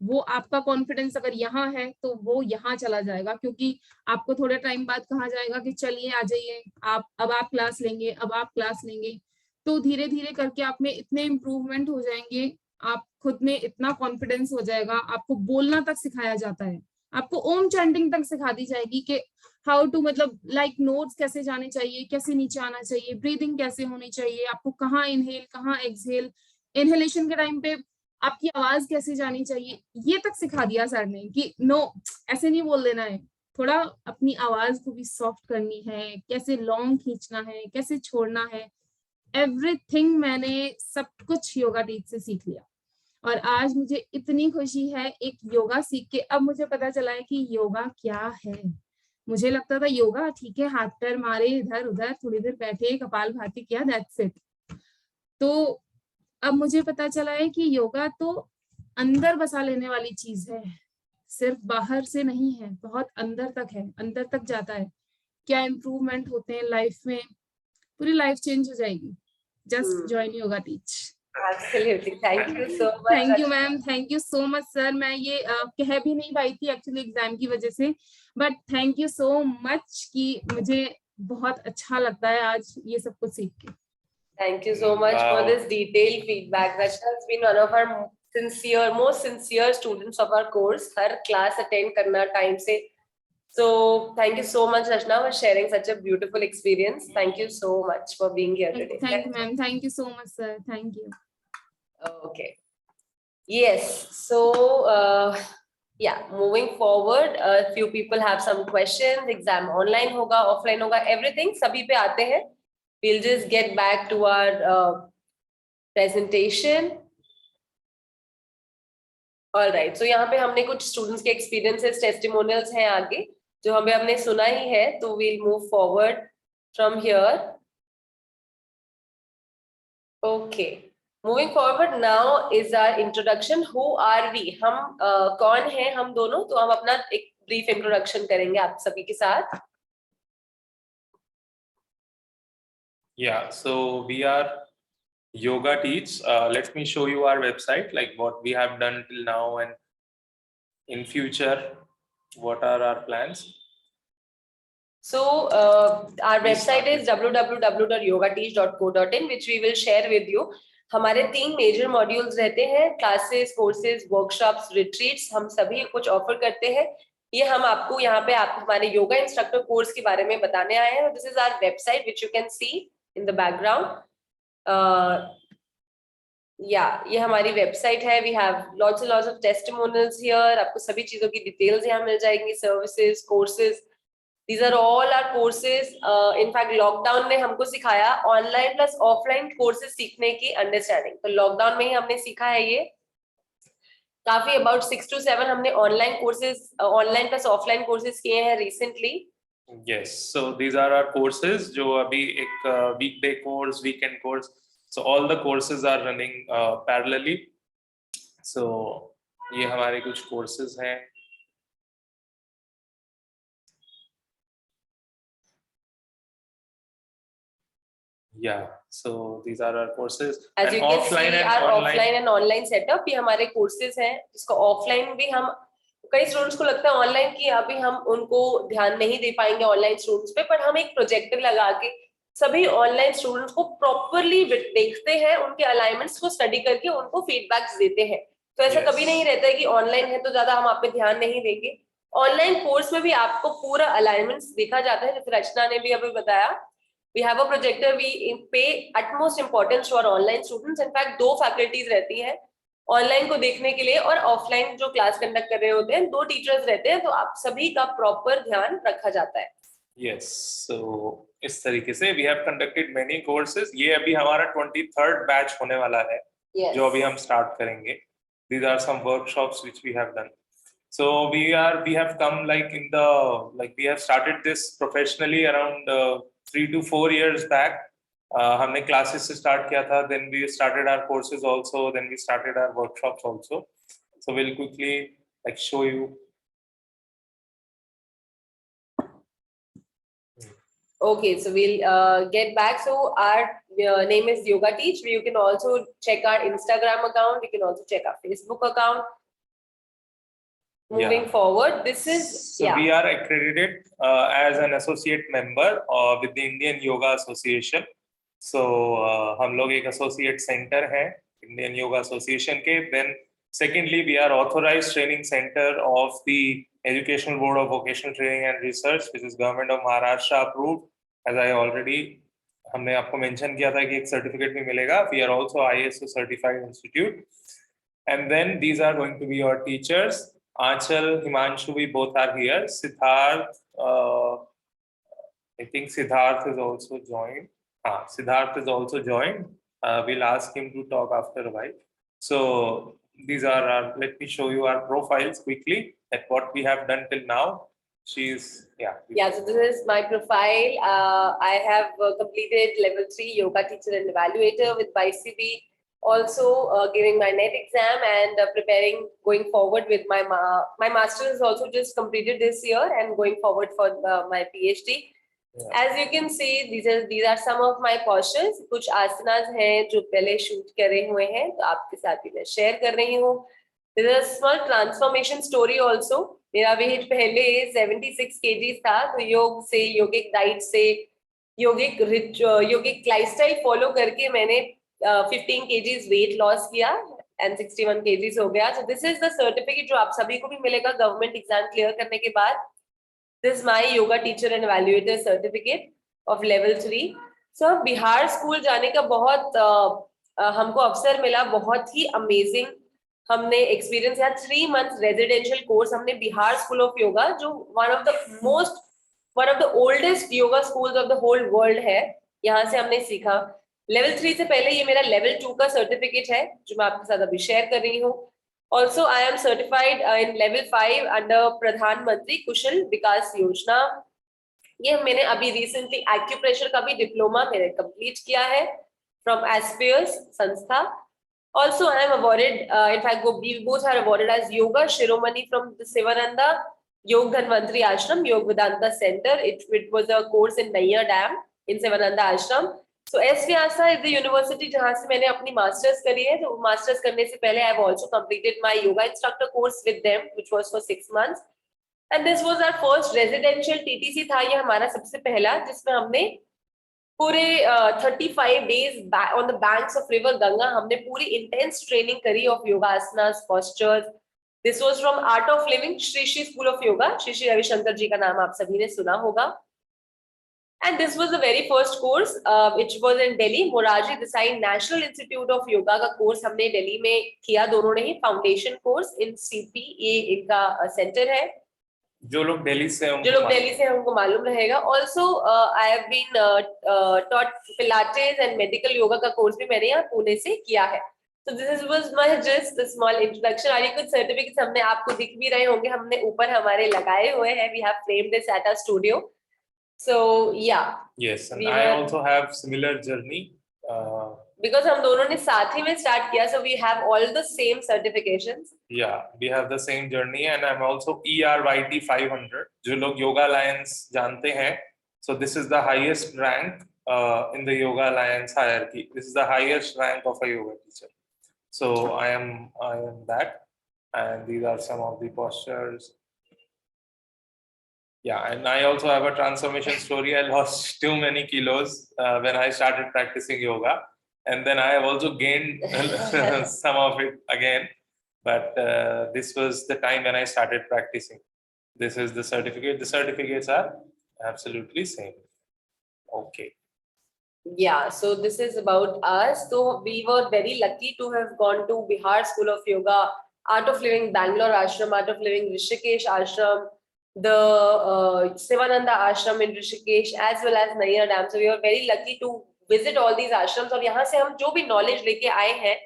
वो आपका कॉन्फिडेंस अगर यहाँ है तो वो यहाँ चला जाएगा, क्योंकि आपको थोड़े टाइम बाद कहा जाएगा कि चलिए आ जाइए आप, अब आप क्लास लेंगे, अब आप क्लास लेंगे। तो धीरे धीरे करके आप में इतने इम्प्रूवमेंट हो जाएंगे, आप खुद में इतना कॉन्फिडेंस हो जाएगा, आपको बोलना तक सिखाया जाता है, आपको ओम चैंटिंग तक सिखा दी जाएगी कि हाउ टू, मतलब लाइक नोट्स कैसे जाने चाहिए, कैसे नीचे आना चाहिए, ब्रीदिंग कैसे होनी चाहिए, आपको कहाँ इनहेल कहाँ एक्सहेल, इनहेलेशन के टाइम पे आपकी आवाज कैसे जानी चाहिए, ये तक सिखा दिया सर ने कि नो ऐसे नहीं बोल देना है, थोड़ा अपनी आवाज को भी सॉफ्ट करनी है, कैसे लॉन्ग खींचना है, कैसे छोड़ना है, एवरीथिंग मैंने सब कुछ योगा टीच से सीख लिया। और आज मुझे इतनी खुशी है एक योगा सीख के, अब मुझे पता चला है कि योगा क्या है। मुझे लगता था योगा ठीक है, हाथ पैर मारे इधर उधर, थोड़ी देर बैठे, कपाल भाती किया, दैट्स इट। तो अब मुझे पता चला है कि योगा तो अंदर बसा लेने वाली चीज है, सिर्फ बाहर से नहीं है, बहुत अंदर तक है, अंदर तक जाता है। क्या इम्प्रूवमेंट होते हैं लाइफ में, पूरी लाइफ चेंज हो जाएगी। Just join yoga teach. Absolutely. Thank you so much. Thank you ma'am, thank you so much sir. मैं ये कह भी नहीं पाई थी एक्चुअली एग्जाम की वजह से, but thank you so much कि मुझे बहुत अच्छा लगता है आज ये सब कुछ सीख के। Thank you so much for this detailed feedback. Rachna has been one of our most sincere students of our course. Her class attend करना time से. So thank you so much, Rachna, for sharing such a beautiful experience. Thank you so much for being here today. Thank you, ma'am. Thank you so much, sir. Thank you. Okay. Yes. So yeah, moving forward, a few people have some questions. Exam online होगा, offline होगा, everything सभी पे आते हैं. We'll just get back to our presentation. All right, so यहाँ पे हमने कुछ students के experiences, testimonials हैं आगे जो हमें हमने सुना ही है, तो we'll move forward from here. Okay, moving forward now is our introduction. Who are we? हम कौन हैं हम दोनों? तो हम अपना एक brief introduction करेंगे आप सभी के साथ. Yeah, so we are Yoga Teach. Let me show you our website, like what we have done till now and in future, what are our plans. So our website is www.yogateach.co.in, which we will share with you. हमारे 3 मेजर मॉड्यूल्स रहते हैं, क्लासेस, कोर्सेज, वर्कशॉप्स, रिट्रीट्स, हम सभी कुछ ऑफर करते हैं. ये हम आपको यहाँ पे आप हमारे योगा इंस्ट्रक्टर कोर्स के बारे में बताने आए हैं. This is our website which you can see in the background. ये हमारी वेबसाइट है. We have lots and lots of testimonials here. आपको सभी चीजों की डिटेल्स यहाँ मिल जाएंगी. Services, courses, these are all our courses. In fact, lockdown ने हमको सिखाया ऑनलाइन प्लस ऑफलाइन कोर्सेज सीखने की अंडरस्टैंडिंग. तो लॉकडाउन में ही हमने सीखा है ये. काफी अबाउट 6 to 7 हमने online courses, online plus offline courses किए हैं recently. Yes, so these are our courses जो अभी एक weekday course, weekend course, so all the courses are running parallelly. So ये हमारे कुछ courses हैं. Yeah, so these are our courses. As and you can offline see, and our online. offline and online setup ये हमारे courses हैं. जिसको offline भी हम, कई स्टूडेंट्स को लगता है ऑनलाइन की अभी हम उनको ध्यान नहीं दे पाएंगे ऑनलाइन स्टूडेंट्स पे, पर हम एक प्रोजेक्टर लगा के सभी ऑनलाइन स्टूडेंट्स को प्रॉपरली देखते हैं, उनके अलाइनमेंट्स को स्टडी करके उनको फीडबैक्स देते हैं. तो ऐसा कभी नहीं रहता है कि ऑनलाइन है तो ज्यादा हम आप पे ध्यान नहीं देंगे. ऑनलाइन कोर्स में भी आपको पूरा अलाइनमेंट्स देखा जाता है, जैसे रचना ने भी अभी बताया. We have a projector. We pay utmost importance to our online students. In fact, 2 faculties रहती हैं ऑनलाइन को देखने के लिए, और ऑफलाइन जो क्लास कंडक्ट कर रहे होते हैं 2 टीचर्स रहते हैं. तो आप सभी का प्रॉपर ध्यान रखा जाता है. Yes, so इस तरीके से we have conducted many courses. ये अभी हमारा 23rd बैच होने वाला है. Yes. जो अभी हम स्टार्ट करेंगे. These are some workshops which we have done. So we have come like we have started this professionally around 3 to 4 years back. हमने classes से start किया था, then we started our courses also, then we started our workshops also. So we'll quickly like show you. Okay, so we'll get back. So our name is Yoga Teach. You can also check our Instagram account. You can also check our Facebook account. Moving forward, this is we are accredited as an associate member with the Indian Yoga Association. So हम लोग एक associate center है Indian Yoga Association के. Then secondly, we are authorized training center of the Educational Board of Vocational Training and Research, which is Government of Maharashtra approved. As I already हमने आपको mention किया था कि एक certificate भी मिलेगा. We are also ISO certified institute. And then these are going to be your teachers. Aanchal, Himanshu, we both are here. Siddharth, I think Siddharth is also joined. Siddharth is also joined. We'll ask him to talk after a while. So these are our, let me show you our profiles quickly at what we have done till now. She's, Yeah, so this is my profile. I have completed level 3 yoga teacher and evaluator with BICB. Also giving my NET exam and preparing going forward with my master's is also just completed this year and going forward for my PhD. Yeah. As you can see, these are some of my postures. कुछ asanas हैं जो पहले shoot करे हुए हैं, तो आपके साथ भी मैं share कर रही हूँ. There is a small transformation story also. मेरा वेट पहले 76 kg था, तो योग से, योगिक डाइट से, योगिक लाइफस्टाइल फॉलो करके मैंने 15 kgs वेट लॉस किया एंड 61 kgs हो गया. So this is the certificate जो आप सभी को भी मिलेगा गवर्नमेंट एग्जाम क्लियर करने के बाद. This my yoga teacher and evaluator certificate of level 3. So Bihar school जाने का बहुत हमको अवसर मिला, बहुत ही अमेजिंग हमने एक्सपीरियंस किया. 3 months रेजिडेंशियल कोर्स हमने बिहार स्कूल ऑफ योगा, जो one of the oldest yoga schools of the whole world है, यहाँ से हमने सीखा. लेवल 3 से पहले ये मेरा लेवल 2 का सर्टिफिकेट है जो मैं आपके साथ अभी शेयर कर रही हूँ। Also I am certified in level 5 under प्रधानमंत्री कुशल विकास योजना। ये मैंने अभी रिसेंटली एक्यूप्रेशर का भी डिप्लोमा मैंने कंप्लीट किया है फ्रॉम एस्पियर्स संस्था। Also, I am awarded, in fact, we both are awarded as Yoga Shiromani from the Sivananda Yog Dhanvantri Ashram, Yog Vedanta Center. It was a course in Naiya Dam in Sivananda Ashram. So, S Vyasa is the university जहाँ से मैंने अपनी masters करी है। तो masters करने से पहले I have also completed my yoga instructor course with them, which was for 6 months. And this was our first residential TTC था ये हमारा सबसे पहला जिसमें हमने पूरे 35 days on the banks of river Ganga हमने पूरी intense training करी of yoga asanas, postures. This was from Art of Living, Shri Shri School of Yoga. Shri Shri Ravi Shankar जी का नाम आप सभी ने सुना होगा. And this was the very first course, which was in Delhi. Morarji Desai National Institute of Yoga का course हमने दिल्ली में किया दोनों ने ही. Foundation course in CP ये इनका center है. जो लोग दिल्ली से हैं उनको मालूम रहेगा. Also I have been taught pilates and medical yoga का कोर्स भी मैंने यहाँ पुणे से किया है. So this was my just a small introduction. और ये कुछ सर्टिफिकेट्स हमने आपको दिख भी रहे होंगे हमने ऊपर हमारे लगाए हुए हैं. We have framed this at our studio. So yeah. Yes, and I also have similar journey. Because हम दोनों ने साथ ही में start किया, so we have all the same certifications. Yeah, we have the same journey, and I'm also ERYT 500. जो लोग Yoga Alliance जानते हैं, so this is the highest rank in the Yoga Alliance hierarchy. This is the highest rank of a yoga teacher. So I am that, and these are some of the postures. Yeah, and I also have a transformation story. I lost too many kilos when I started practicing yoga. And then I have also gained some of it again, but this was the time when I started practicing. This is the certificate. The certificates are absolutely same. Okay. Yeah, so this is about us. So we were very lucky to have gone to Bihar School of Yoga, Art of Living Bangalore Ashram, Art of Living Rishikesh Ashram, the Sivananda Ashram in Rishikesh, as well as Naiya Dam. So we were very lucky to visit all these ashrams और यहाँ से हम जो भी knowledge लेके आए हैं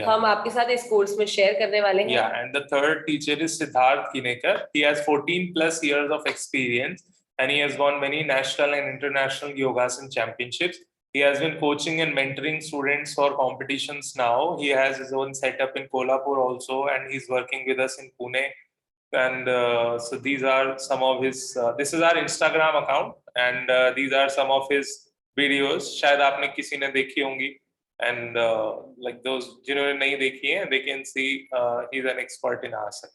हम आपके साथ इस कोर्स में शेयर करने वाले हैं. Yeah, and the third teacher is Siddharth Kinekar. He has 14 plus years of experience and he has won many national and international yogasan championships. He has been coaching and mentoring students for competitions now. He has his own setup in Kolhapur also, and he's working with us in Pune. And so these are some of his, this is our Instagram account, and these are some of his videos. शायद आपने किसी ने देखी होंगी, and like those जिन्होंने नहीं देखी हैं, they can see he's an expert in asana.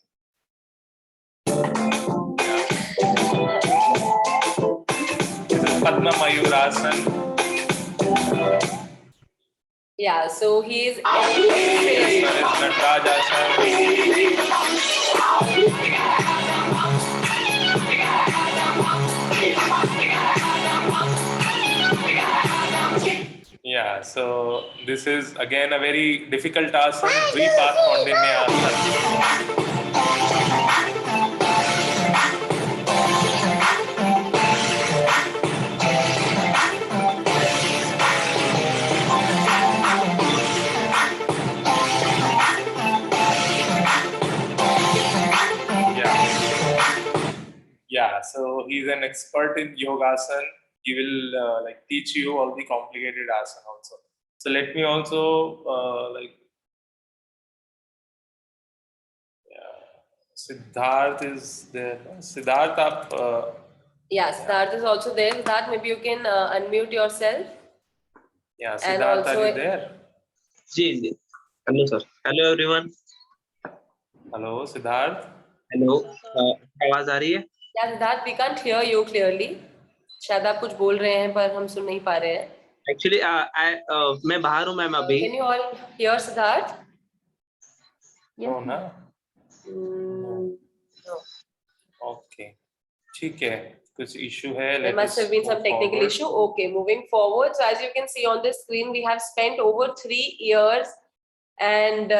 This is Padma Mayurasana. Yeah, so he is Nataraj Yeah, so this is again a very difficult asana, Dvipath Kaundinya asana. Yeah, so he's an expert in yogasana. He will like teach you all the complicated asana also. So let me also Siddharth is there. Siddharth, yeah, Siddharth is also there. Siddharth, maybe you can unmute yourself. Yeah, Siddharth, are you there? Ji, hello sir. Hello everyone. Hello, Siddharth. Hello. आवाज आ रही है? Yeah, Siddharth, we can't hear you clearly. शायद आप कुछ बोल रहे हैं पर हम सुन नहीं पा रहे हैं. Actually, मैं बाहर हूँ मैम अभी. Can you all hear Siddharth? No, ना. No. Okay. ठीक है. कुछ issue है. There must have been some technical issue. Okay, moving forward. So as you can see on the screen, we have spent over 3 years and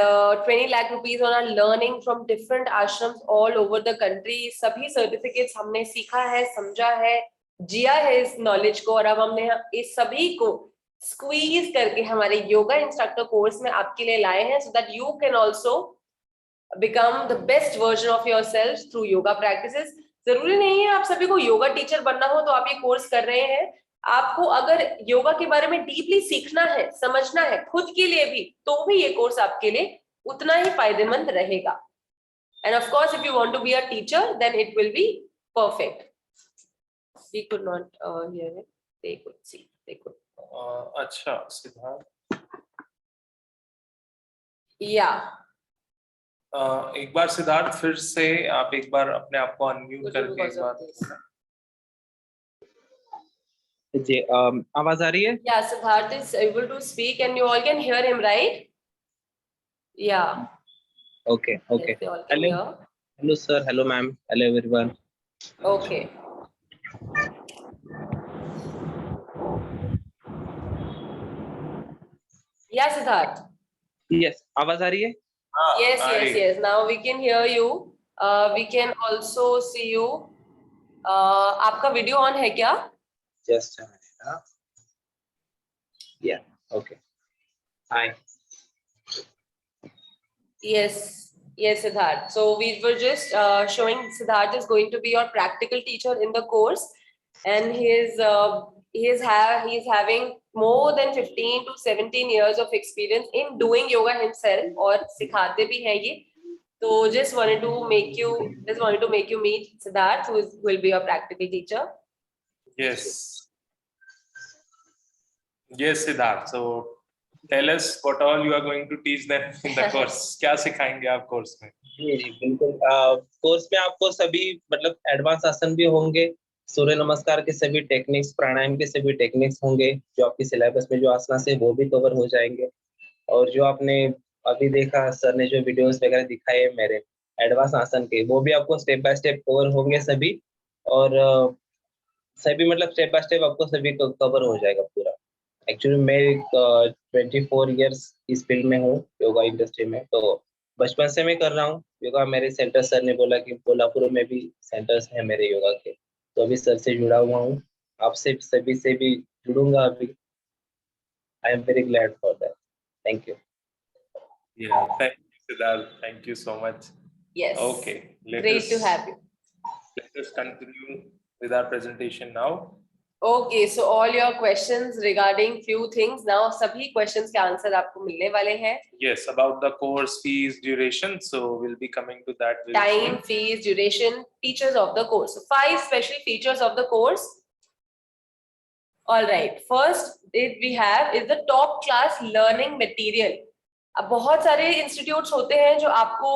20 lakh rupees on our learning from different ashrams all over the country. सभी certificates हमने सीखा है, समझा है, जिया है इस knowledge को और अब हमने इस सभी को स्क्वीज करके हमारे योगा इंस्ट्रक्टर कोर्स में आपके लिए लाए हैं, so that you can also become the best version of your self through yoga practices. जरूरी नहीं है आप सभी को योगा टीचर बनना हो तो आप ये कोर्स कर रहे हैं। आपको अगर योगा के बारे में डीपली सीखना है, समझना है खुद के लिए भी, तो भी ये कोर्स आपके लिए उतना ही फायदेमंद रहेगा। And of course if you want to be a teacher then it will be perfect. We could not hear it. They could see. They could. अच्छा सिद्धार्थ, Yeah. एक बार सिद्धार्थ फिर से आप एक बार अपने आप को अनम्यूट करके एक बार। जी आवाज आ रही है? Yeah, Siddharth is able to speak and you all can hear him, right? Yeah. Okay, okay. Yes, they all can hear. Hello sir, hello ma'am, hello everyone. Okay. Yeah, Siddharth. Yes, आवाज आ रही है? Yes, yes, yes. Now we can hear you. We can also see you. आपका वीडियो ऑन है क्या? Just a minute. Huh? Yeah, okay. Hi. Yes, yes, Siddharth. So we were just showing Siddharth is going to be your practical teacher in the course, and he is having more than 15 to 17 years of experience in doing yoga himself और सिखाते भी हैं ये। तो just wanted to make you meet Siddharth, who will be your practical teacher. Yes. Yes, Siddharth. So tell us what all you are going to teach them in the course. क्या सिखाएंगे आप कोर्स में? जी बिल्कुल, कोर्स में आपको सभी मतलब एडवांस आसन भी होंगे, सूर्य नमस्कार के सभी टेक्निक्स, प्राणायाम के सभी टेक्निक्स होंगे, जो आपकी सिलेबस में जो आसना से वो भी कवर हो जाएंगे। और जो आपने अभी देखा सर ने जो वीडियोस वगैरह दिखाए मेरे एडवांस आसन के, वो भी आपको स्टेप बाय स्टेप कवर होंगे सभी। और सभी मतलब स्टेप बाय स्टेप आपको सभी कवर हो जाएगा पूरा। एक्चुअली मैं 24 इयर्स इस फील्ड में हूँ, योगा इंडस्ट्री में। तो बचपन से मैं कर रहा हूँ योगा। मेरे सेंटर सर ने बोला कि कोल्हापुर में भी सेंटर्स हैं मेरे योगा के, तो अभी सर से जुड़ा हुआ हूँ, आपसे सभी से भी जुड़ूंगा अभी। I am very glad for that. Thank you. Yeah, thank you, Siddharth. Thank you so much. Yes. Okay. Great to have you. Let us continue with our presentation now. Okay, so all your questions regarding few things now, सभी questions के answer आपको मिलने वाले हैं। Yes, about the course fees, duration. So we'll be coming to that. Very Time, soon. fees, duration, features of the course. So 5 special features of the course. All right. First, we have is the top class learning material. अब बहुत सारे इंस्टीट्यूट्स होते हैं जो आपको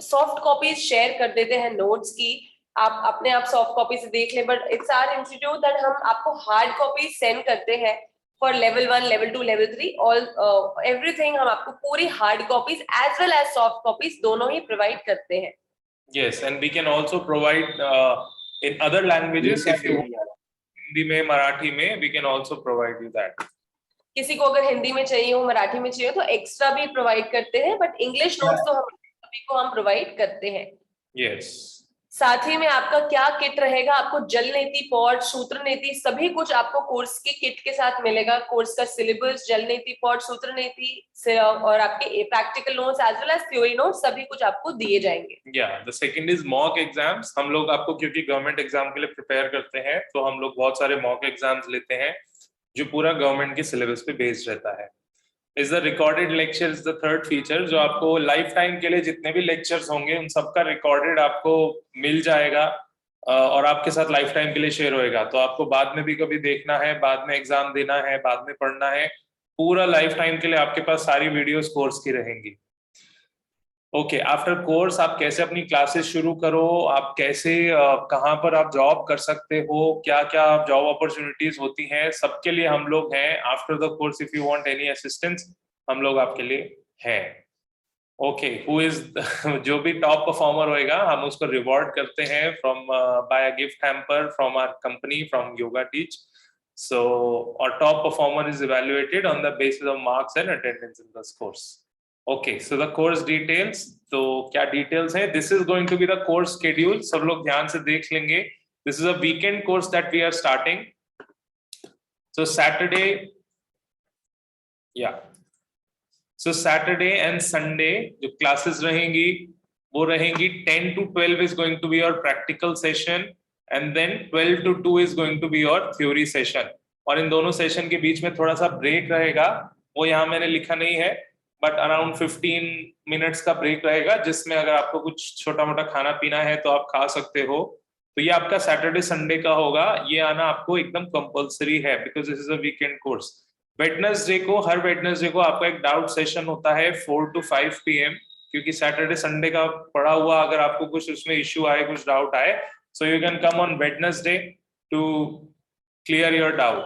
सॉफ्ट कॉपीज शेयर कर देते हैं नोट्स की, आप अपने आप सॉफ्ट कॉपी से देख लें, but it's our institute that हम आपको हार्ड कॉपीज सेंड करते हैं for level 1, level 2, level 3, all everything. हम आपको पूरी hard copies as well as soft copies दोनों ही प्रोवाइड करते हैं। Yes, and we can also provide in other languages if you want. Hindi में, मराठी में, we can also provide you that. किसी को अगर हिंदी में चाहिए हो, मराठी में चाहिए हो, तो एक्स्ट्रा भी प्रोवाइड करते हैं, बट इंग्लिश नोट्स तो हम सभी को हम प्रोवाइड करते हैं। Yes. साथ ही में आपका क्या किट रहेगा, आपको जल नीति, पॉट, सूत्र नीति, सभी कुछ आपको कोर्स के किट के साथ मिलेगा। कोर्स का सिलेबस, जल नीति, पॉट, सूत्र नीति और आपके practical notes as well as theory notes सभी कुछ आपको दिए जाएंगे। Yeah, the second is mock exams. हम लोग आपको क्योंकि गवर्नमेंट एग्जाम के लिए प्रिपेयर करते हैं, तो हम लोग बहुत सारे मॉक एग्जाम्स लेते हैं जो पूरा गवर्नमेंट के सिलेबस पे बेस्ड रहता है। Is the recorded lecture is the third feature, जो आपको लाइफ टाइम के लिए जितने भी लेक्चर्स होंगे उन सबका रिकॉर्डेड आपको मिल जाएगा और आपके साथ लाइफ टाइम के लिए शेयर होएगा। तो आपको बाद में भी कभी देखना है, बाद में एग्जाम देना है, बाद में पढ़ना है, पूरा लाइफ टाइम के लिए आपके पास सारी वीडियोस कोर्स की रहेंगी। ओके, आफ्टर कोर्स आप कैसे अपनी क्लासेस शुरू करो, आप कैसे कहाँ पर आप जॉब कर सकते हो, क्या क्या जॉब अपॉर्चुनिटीज होती हैं, सबके लिए हम लोग हैं। After the course if you want any assistance, हम लोग आपके लिए हैं। ओके, हु इज जो भी टॉप परफॉर्मर होएगा हम उसको रिवॉर्ड करते हैं from buy a gift hamper from our company, from yoga teach. So our top performer is evaluated on the basis of marks and attendance in this course. Okay, so the course details, तो क्या डिटेल्स है? This is going to be the course schedule, सब लोग ध्यान से देख लेंगे। This is a weekend course that we are starting. So Saturday and Sunday जो classes रहेंगी वो रहेंगी 10 to 12 is going to be your practical session and then 12 to 2 is going to be your theory session. और इन दोनों सेशन के बीच में थोड़ा सा ब्रेक रहेगा, वो यहाँ मैंने लिखा नहीं है, बट अराउंड 15 मिनट्स का ब्रेक रहेगा, जिसमें अगर आपको कुछ छोटा मोटा खाना पीना है तो आप खा सकते हो। तो ये आपका सैटरडे संडे का होगा, ये आना आपको एकदम कंपलसरी है because this is a weekend course. Wednesday को, हर वेडनेसडे को आपका एक डाउट सेशन होता है 4 to 5 PM, क्योंकि सैटरडे संडे का पढ़ा हुआ अगर आपको कुछ उसमें इश्यू आए, कुछ डाउट आए, so you can come on Wednesday to clear your doubt.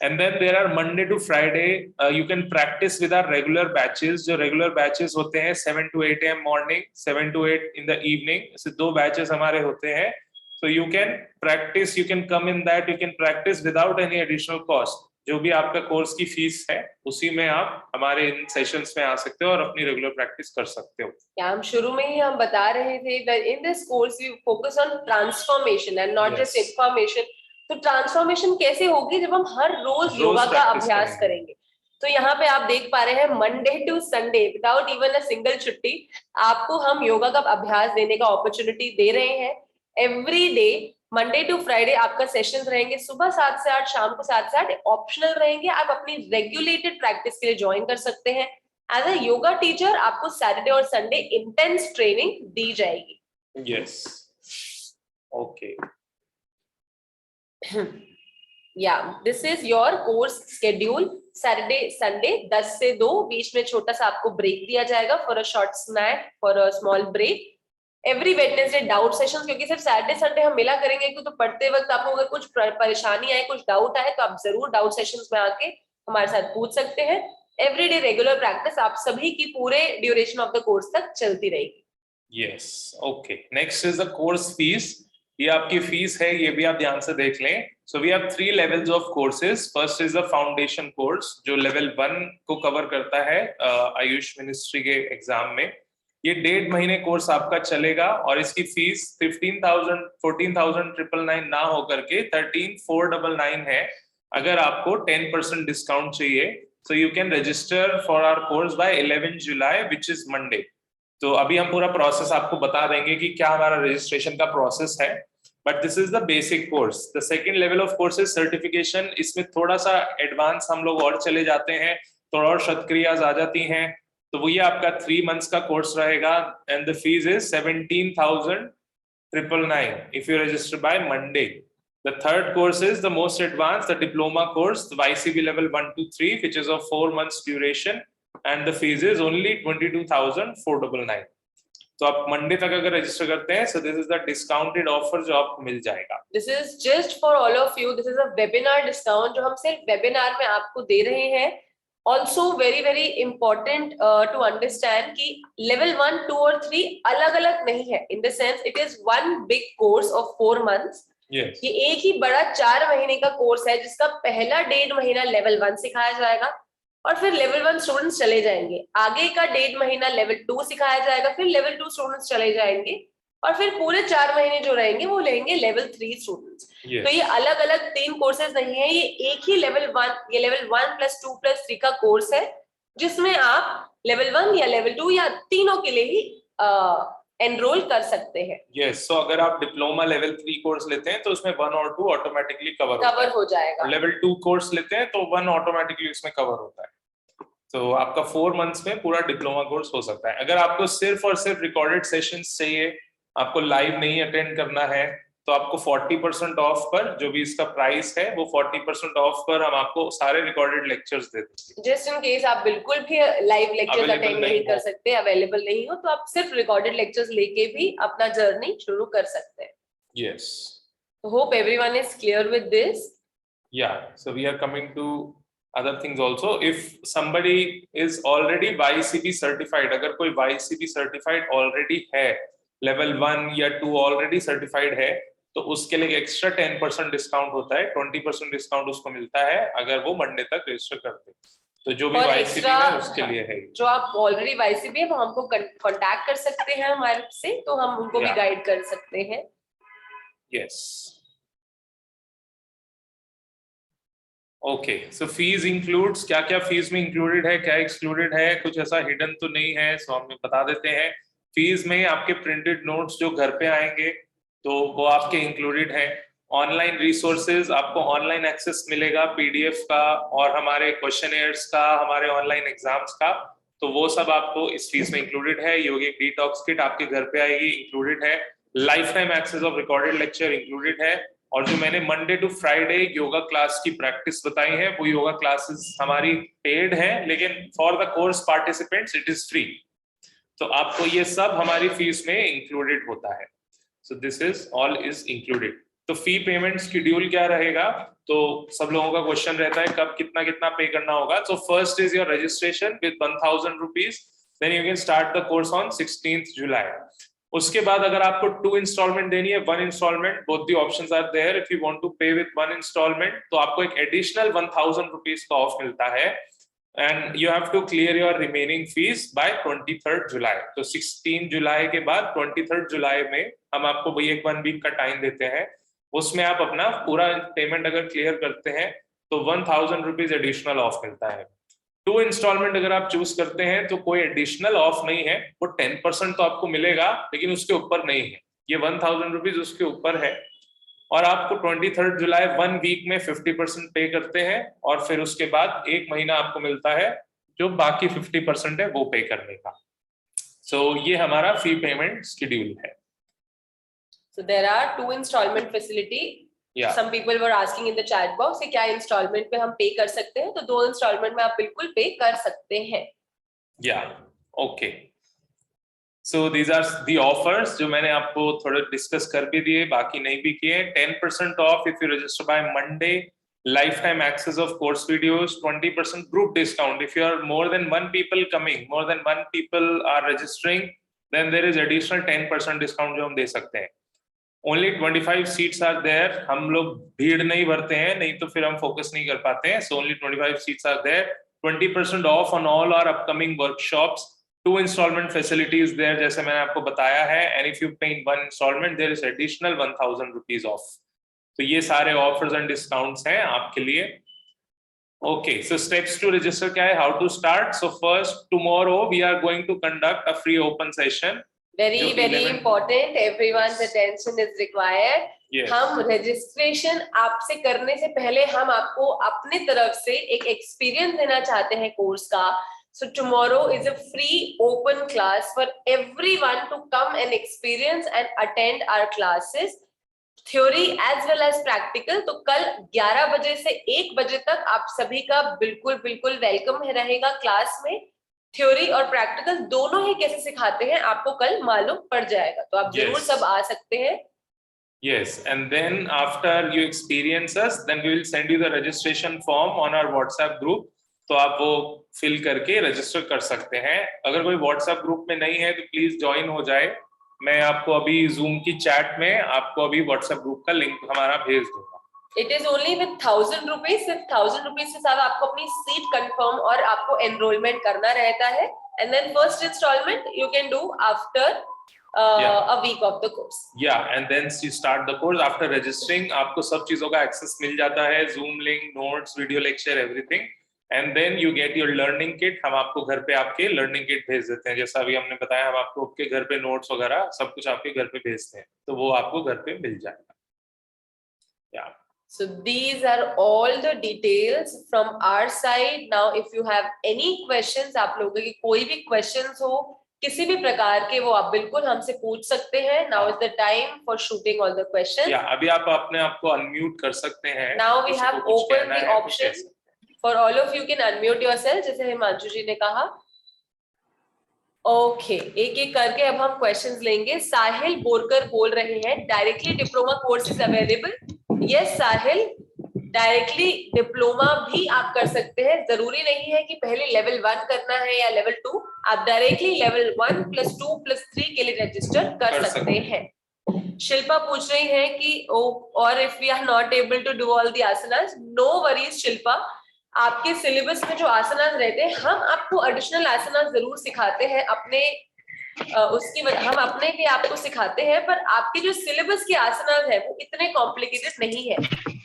And then there are Monday to Friday, you can practice with our regular batches. जो regular batches होते हैं 7 to 8 AM morning, 7 to 8 in the evening, ऐसे 2 batches हमारे होते हैं। So you can practice, you can come in that, you can practice without any additional cost. जो भी आपका कोर्स की फीस है उसी में आप हमारे इन सेशंस में आ सकते हो और अपनी रेगुलर प्रैक्टिस कर सकते हो। क्या हम शुरू में ही हम बता रहे थे that in this course we focus on transformation and not just information. तो ट्रांसफॉर्मेशन कैसे होगी जब हम हर रोज योगा का अभ्यास करेंगे। तो यहाँ पे आप देख पा रहे हैं Monday to Sunday without even a single छुट्टी आपको हम योगा का अभ्यास देने का अपॉर्चुनिटी दे रहे हैं। Every day Monday to Friday आपका सेशंस रहेंगे, सुबह 7 से 8, शाम को 7 से 8, ऑप्शनल रहेंगे। आप अपनी रेगुलेटेड प्रैक्टिस के लिए ज्वाइन कर सकते हैं। एज अ योगा टीचर आपको सैटरडे और संडे इंटेंस ट्रेनिंग दी जाएगी। Yes, okay. Yeah, this is your course schedule. Saturday, Sunday 10 से 2, बीच में छोटा सा आपको ब्रेक दिया जाएगा for a short snack, for a small break. Every Wednesday doubt sessions, क्योंकि सिर्फ सैटरडे संडे हम मिला करेंगे तो पढ़ते वक्त आपको अगर कुछ परेशानी आए, कुछ डाउट आए तो आप जरूर डाउट सेशंस में आके हमारे साथ पूछ सकते हैं। एवरीडे रेगुलर प्रैक्टिस आप सभी की पूरे ड्यूरेशन ऑफ द कोर्स तक चलती रहेगी। Yes, okay. Next is the course fees. ये आपकी फीस है, ये भी आप ध्यान से देख लें। So we have 3 levels of courses. First is the foundation course जो लेवल 1 को कवर करता है आयुष मिनिस्ट्री के एग्जाम में। ये 1.5 महीने कोर्स आपका चलेगा और इसकी फीस 14,999 ना होकर के 13,499 है। अगर आपको 10% डिस्काउंट चाहिए so you can register for our course by 11 July which is Monday। तो अभी हम पूरा प्रोसेस आपको बता देंगे कि क्या हमारा रजिस्ट्रेशन का प्रोसेस है, but this is the basic course. The second level of course is certification. इसमें थोड़ा सा एडवांस हम लोग और चले जाते हैं, थोड़ा और शतक्रियाज आ जाती हैं। तो वो ये आपका 3 months का कोर्स रहेगा and the fees is 17,999 if you register by Monday। The third course is the most advanced, the diploma course, the YCB level 1 to 3, which is of 4 months duration, and the fees is only 22,499। तो आप मंडे तक अगर रजिस्टर करते हैं, so this is the discounted offer जो आपको मिल जाएगा। This is just for all of you. This is a webinar discount जो हम सिर्फ वेबिनार में आपको दे रहे हैं। Also very important to understand कि level 1, 2 और 3 अलग अलग नहीं है। In the sense it is one big course of 4 months। Yes. ये एक ही बड़ा 4 महीने का कोर्स है जिसका पहला 1.5 महीना लेवल 1 सिखाया जाएगा और फिर लेवल 1 स्टूडेंट्स चले जाएंगे। आगे का 1.5 महीना लेवल 2 सिखाया जाएगा, फिर लेवल 2 स्टूडेंट्स चले जाएंगे और फिर पूरे 4 महीने जो रहेंगे वो लेंगे लेवल 3 स्टूडेंट्स। Yes. तो ये अलग अलग 3 कोर्सेज नहीं है, ये एक ही लेवल 1, ये लेवल 1 + 2 + 3 का कोर्स है जिसमें आप लेवल 1 या लेवल 2 या तीनों के लिए ही एनरोल कर सकते हैं। Yes, so अगर आप डिप्लोमा लेवल 3 कोर्स लेते हैं तो उसमें 1 और 2 ऑटोमेटिकली कवर हो जाएगा। लेवल 2 कोर्स लेते हैं तो 1 ऑटोमेटिकली उसमें कवर होता है। तो आपका 4 months में पूरा डिप्लोमा कोर्स हो सकता है। अगर आपको सिर्फ और सिर्फ रिकॉर्डेड सेशंस चाहिए, आपको लाइव नहीं अटेंड करना है, तो आपको 40% ऑफ पर, जो भी इसका प्राइस है वो 40% ऑफ पर हम आपको सारे रिकॉर्डेड लेक्चर्स दे देंगे। जस्ट इन केस आप बिल्कुल भी लाइव लेक्चर्स अटेंड नहीं कर सकते, अवेलेबल नहीं हो, तो आप सिर्फ रिकॉर्डेड लेक्चर्स लेके भी अपना जर्नी शुरू कर सकते हैं। Yes, hope everyone is clear with this. Yeah, so we are coming to other things also. If somebody is already YCB certified, अगर कोई YCB certified already है, level 1 या 2 already certified है, तो उसके लिए एक्स्ट्रा 10% डिस्काउंट होता है। 20% डिस्काउंट उसको मिलता है अगर वो मंडे तक रजिस्टर करते हैं। तो जो भी YCB है उसके लिए है। जो आप ऑलरेडी YCB है वो हमको कांटेक्ट कर सकते हैं हमारे से, तो हम उनको भी गाइड कर सकते हैं। यस। ओके, सो फीस इंक्लूड्स, क्या क्या फीस में इंक्लूडेड है, क्या एक्सक्लूडेड है, कुछ ऐसा हिडन तो नहीं है, सो हम बता देते हैं। फीस में आपके प्रिंटेड नोट्स जो घर पे आएंगे तो वो आपके इंक्लूडेड है। ऑनलाइन रिसोर्सेज, आपको ऑनलाइन एक्सेस मिलेगा पीडीएफ का और हमारे क्वेश्चनएयर्स का, हमारे ऑनलाइन एग्जाम्स का, तो वो सब आपको इस फीस में इंक्लूडेड है। योगिक डिटॉक्स किट आपके घर पे आएगी, इंक्लूडेड है। Life time access of recorded lecture included है। और जो मैंने Monday to Friday yoga class की प्रैक्टिस बताई है, वो योगा क्लासेस हमारी पेड है, लेकिन for the course participants it is free. तो आपको ये सब हमारी फीस में इंक्लूडेड होता है। So this is all is included. तो फी पेमेंट शेड्यूल क्या रहेगा, तो सब लोगों का क्वेश्चन रहता है कब कितना कितना पे करना होगा। So first is your registration with 1000 rupees, then you can start the course on 16th जुलाई। उसके बाद अगर आपको 2 इंस्टॉलमेंट देनी है, 1 installment, both the options are there. If you want to pay with 1 installment तो आपको एक एडिशनल 1000 रुपीज का ऑफ मिलता है, and you have to clear your remaining fees by 23rd जुलाई। तो 16 जुलाई के बाद 23rd जुलाई में हम आपको वही एक 1 वीक का टाइम देते हैं, उसमें आप अपना पूरा पेमेंट अगर क्लियर करते हैं तो 1000 रुपीज एडिशनल ऑफ मिलता है। 2 इंस्टॉलमेंट अगर आप चूज करते हैं तो कोई एडिशनल ऑफ नहीं है, वो 10% तो आपको मिलेगा, लेकिन उसके ऊपर नहीं है। ये 1000 रुपीज उसके ऊपर है, और आपको 23rd जुलाई 1 वीक में 50% पे करते हैं, और फिर उसके बाद 1 महीना आपको मिलता है जो बाकी 50% है वो पे करने का। सो ये हमारा फी पेमेंट शेड्यूल है। So there are 2 installment facility. Yeah. Some people were asking in the chat box कि क्या इंस्टॉलमेंट पे हम पे कर सकते हैं, तो 2 इंस्टॉलमेंट में आप बिल्कुल पे कर सकते हैं। Yeah, okay. So these are the offers जो मैंने आपको थोड़ा डिस्कस कर भी दिए, बाकी नहीं भी किए। 10% of if you register by Monday, lifetime access of course videos, 20% group discount if you are more than 1 people coming, more than 1 people are registering, then there is additional 10% discount जो हम दे सकते हैं। Only 25 seats are there, हम लोग भीड़ नहीं भरते हैं, नहीं तो फिर हम फोकस नहीं कर पाते हैं। So only 25 seats are there, 20% off on all our upcoming workshops, 2 installment facilities there जैसे मैंने आपको बताया है, and if you pay in 1 installment there is additional 1000 rupees off। तो ये सारे offers and discounts हैं आपके लिए। Okay, so steps to register क्या है, how to start? So first, tomorrow we are going to conduct a free open session। very important, everyone's attention is required। Yes. हम रजिस्ट्रेशन आपसे करने से पहले हम आपको अपने तरफ से एक एक्सपीरियंस देना चाहते हैं कोर्स का। So tomorrow is a free open class for everyone to come and experience and attend our classes, theory as well as practical। तो कल 11 बजे से 1 बजे तक आप सभी का बिल्कुल वेलकम रहेगा क्लास में। थ्योरी और प्रैक्टिकल दोनों ही कैसे सिखाते हैं आपको कल मालूम पड़ जाएगा, तो आप जरूर सब आ सकते हैं। Yes, and then after you experience us, then we will send you the registration form on our WhatsApp group। तो आप वो फिल करके रजिस्टर कर सकते हैं। अगर कोई WhatsApp ग्रुप में नहीं है तो प्लीज ज्वाइन हो जाए। मैं आपको अभी Zoom की चैट में आपको अभी WhatsApp ग्रुप का लिंक हमारा भेज दूंगा। It is only with 1000 rupees, सिर्फ 1000 रुपीज के साथ आपको अपनी सीट कंफर्म और आपको एनरोलमेंट करना रहता है, and then first installment you can do after a week of the course। Yeah, and then you start the course after registering। आपको सब चीजों का एक्सेस मिल जाता है, Zoom link, notes, video lecture, everything, and then you get your learning kit। हम आपको घर पे आपके learning kit भेज देते हैं, जैसा अभी हमने बताया, हम आपको आपके घर पे नोट्स वगैरह सब कुछ आपके घर पे भेजते हैं, तो वो आपको घर पे मिल जाएगा। Yeah. So these are all the details from our side। Now if you have any questions, आप लोगों की कोई भी questions हो किसी भी प्रकार के, वो आप बिल्कुल हमसे पूछ सकते हैं। Now is the time for shooting all the questions। अभी आप अपने आप को अनम्यूट कर सकते हैं। Now we have opened the option for all of you can unmute yourself, जैसे हिमांशु जी ने कहा। ओके, एक एक करके अब हम क्वेश्चंस लेंगे। साहिल बोरकर बोल रहे हैं, directly diploma course is available. Yes Sahil, directly diploma भी आप कर सकते हैं, जरूरी नहीं है कि पहले लेवल 1 करना है या लेवल 2, आप डायरेक्टली लेवल 1 + 2 + 3 के लिए रजिस्टर कर सकते हैं। शिल्पा पूछ रही है कि और if we are not able to do all the asanas, no worries Shilpa, आपके सिलेबस में जो आसनास रहते हैं हम आपको एडिशनल आसनास जरूर सिखाते हैं, अपने हम अपने भी आपको सिखाते हैं, पर आपके जो सिलेबस के आसनास है वो इतने कॉम्प्लिकेटेड नहीं है।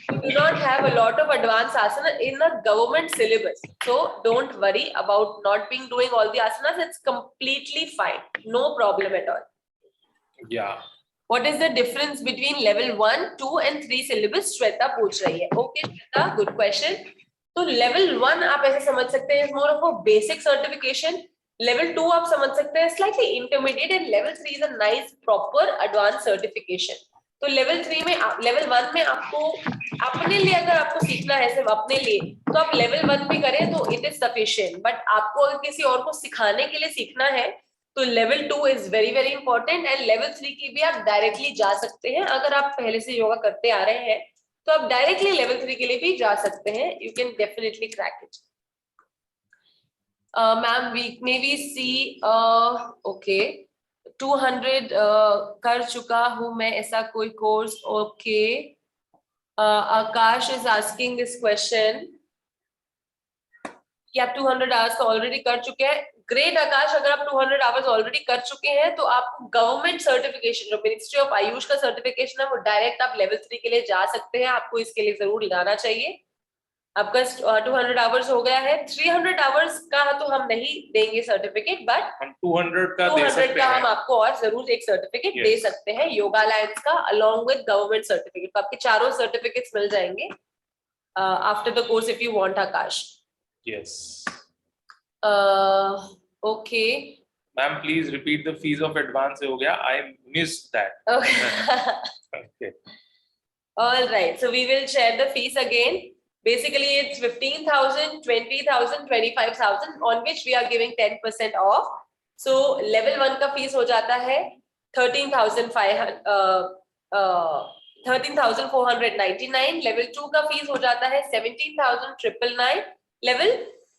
We do not have a lot of advanced asana in the government syllabus. So don't worry about not being doing all the asanas. It's completely fine. No problem at all. Yeah. What is the difference between level 1, 2 and 3 syllabus? Shweta पूछ रही है. Okay, Shweta, good question. तो level 1 आप ऐसे समझ सकते हैं is more of a basic certification. Level 2 आप समझ सकते हैं slightly intermediate, and level 3 is a nice proper advanced certification. तो लेवल 3 में लेवल 1 में आपको अपने लिए अगर आपको सीखना है सिर्फ अपने लिए, तो आप लेवल 1 भी करें तो इट इज सफिशिएंट. बट आपको अगर किसी और को सिखाने के लिए सीखना है तो level 2 is very very important. And level 3 की भी आप डायरेक्टली जा सकते हैं. अगर आप पहले से योगा करते आ रहे हैं तो आप डायरेक्टली लेवल 3 के लिए भी जा सकते हैं. You can definitely crack it. Ma'am may we see okay 200 कर चुका हूं मैं ऐसा कोई कोर्स. Okay, Aakash is asking this question कि आप 200 आवर्स का ऑलरेडी कर चुके हैं. ग्रेट आकाश, अगर आप 200 आवर्स ऑलरेडी कर चुके हैं तो आपको गवर्नमेंट सर्टिफिकेशन जो मिनिस्ट्री ऑफ आयुष का सर्टिफिकेशन है वो डायरेक्ट आप लेवल 3 के लिए जा सकते हैं. आपको इसके लिए जरूर लगाना चाहिए. आपका 200 आवर्स हो गया है. 300 आवर्स का तो हम नहीं देंगे सर्टिफिकेट, बट हम 200 का 200 का हम आपको और जरूर एक सर्टिफिकेट दे Yes. सकते हैं योगा अलायंस का अलॉन्ग विद गवर्नमेंट सर्टिफिकेट. तो आपके चारों सर्टिफिकेट्स मिल जाएंगे after the course if you want. Akash, Yes. Okay. Ma'am, please repeat the fees of advance. हो गया. I missed that. Okay. All right, so we will share the fees again. Basically, it's 15,000, 20,000, 25,000, on which we are giving 10% off. So level 1 का फीस हो जाता है 13,499. लेवल 2 का फीस हो जाता है 17,999. लेवल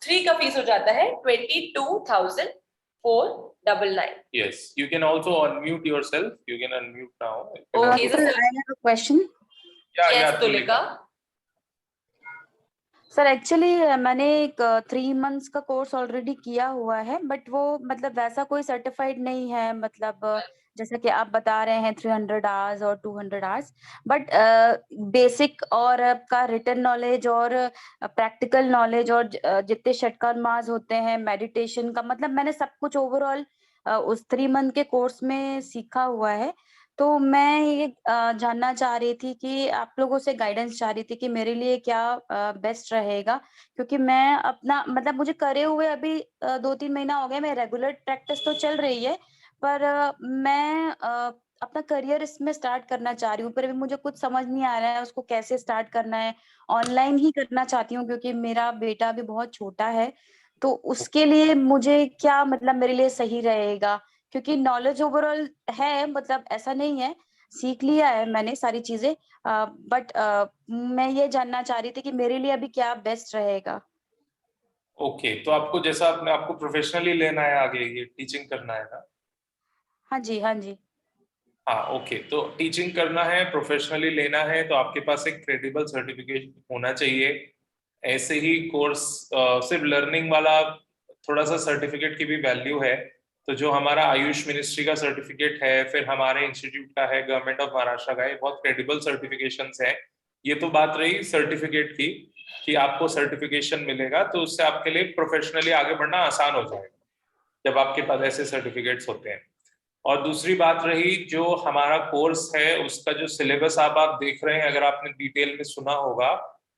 3 का फीस हो जाता है 22,499. Yes. You can also unmute yourself. You can unmute now. Okay, Sir, I have a question. yes, Tulika. Sir actually मैंने एक 3 months का कोर्स ऑलरेडी किया हुआ है, बट वो मतलब वैसा कोई सर्टिफाइड नहीं है. मतलब जैसा कि आप बता रहे हैं 300 आवर्स और 200 आवर्स, बट बेसिक और आपका रिटन नॉलेज और प्रैक्टिकल नॉलेज और जितने षटकर्मास होते हैं, मेडिटेशन का, मतलब मैंने सब कुछ ओवरऑल उस 3 month के कोर्स में सीखा हुआ है. तो मैं ये जानना चाह रही थी कि आप लोगों से गाइडेंस चाह रही थी कि मेरे लिए क्या बेस्ट रहेगा, क्योंकि मैं अपना मतलब मुझे करे हुए अभी 2-3 महीना हो गया. मैं रेगुलर प्रैक्टिस तो चल रही है, पर मैं अपना करियर इसमें स्टार्ट करना चाह रही हूँ, पर अभी मुझे कुछ समझ नहीं आ रहा है उसको कैसे स्टार्ट करना है. ऑनलाइन ही करना चाहती हूँ क्योंकि मेरा बेटा भी बहुत छोटा है. तो उसके लिए मुझे क्या मतलब मेरे लिए सही रहेगा, क्योंकि नॉलेज ओवरऑल है, मतलब ऐसा नहीं है, सीख लिया है मैंने सारी चीजें, बट मैं ये जानना चाह रही थी कि मेरे लिए अभी क्या बेस्ट रहेगा. ओके, तो आपको जैसा आपको प्रोफेशनली लेना है आगे, ये टीचिंग करना है ना? हाँ जी, हाँ जी. हाँ, ओके. तो टीचिंग करना है, प्रोफेशनली लेना है, तो आपके पास एक क्रेडिबल सर्टिफिकेट होना चाहिए. ऐसे ही कोर्स सिर्फ लर्निंग वाला, थोड़ा सा सर्टिफिकेट की भी वैल्यू है. तो जो हमारा आयुष मिनिस्ट्री का सर्टिफिकेट है, फिर हमारे इंस्टीट्यूट का है, गवर्नमेंट ऑफ महाराष्ट्र का है, बहुत क्रेडिबल सर्टिफिकेशंस हैं. ये तो बात रही सर्टिफिकेट की कि आपको सर्टिफिकेशन मिलेगा, तो उससे आपके लिए प्रोफेशनली आगे बढ़ना आसान हो जाएगा जब आपके पास ऐसे सर्टिफिकेट्स होते हैं. और दूसरी बात रही जो हमारा कोर्स है उसका जो सिलेबस आप देख रहे हैं, अगर आपने डिटेल में सुना होगा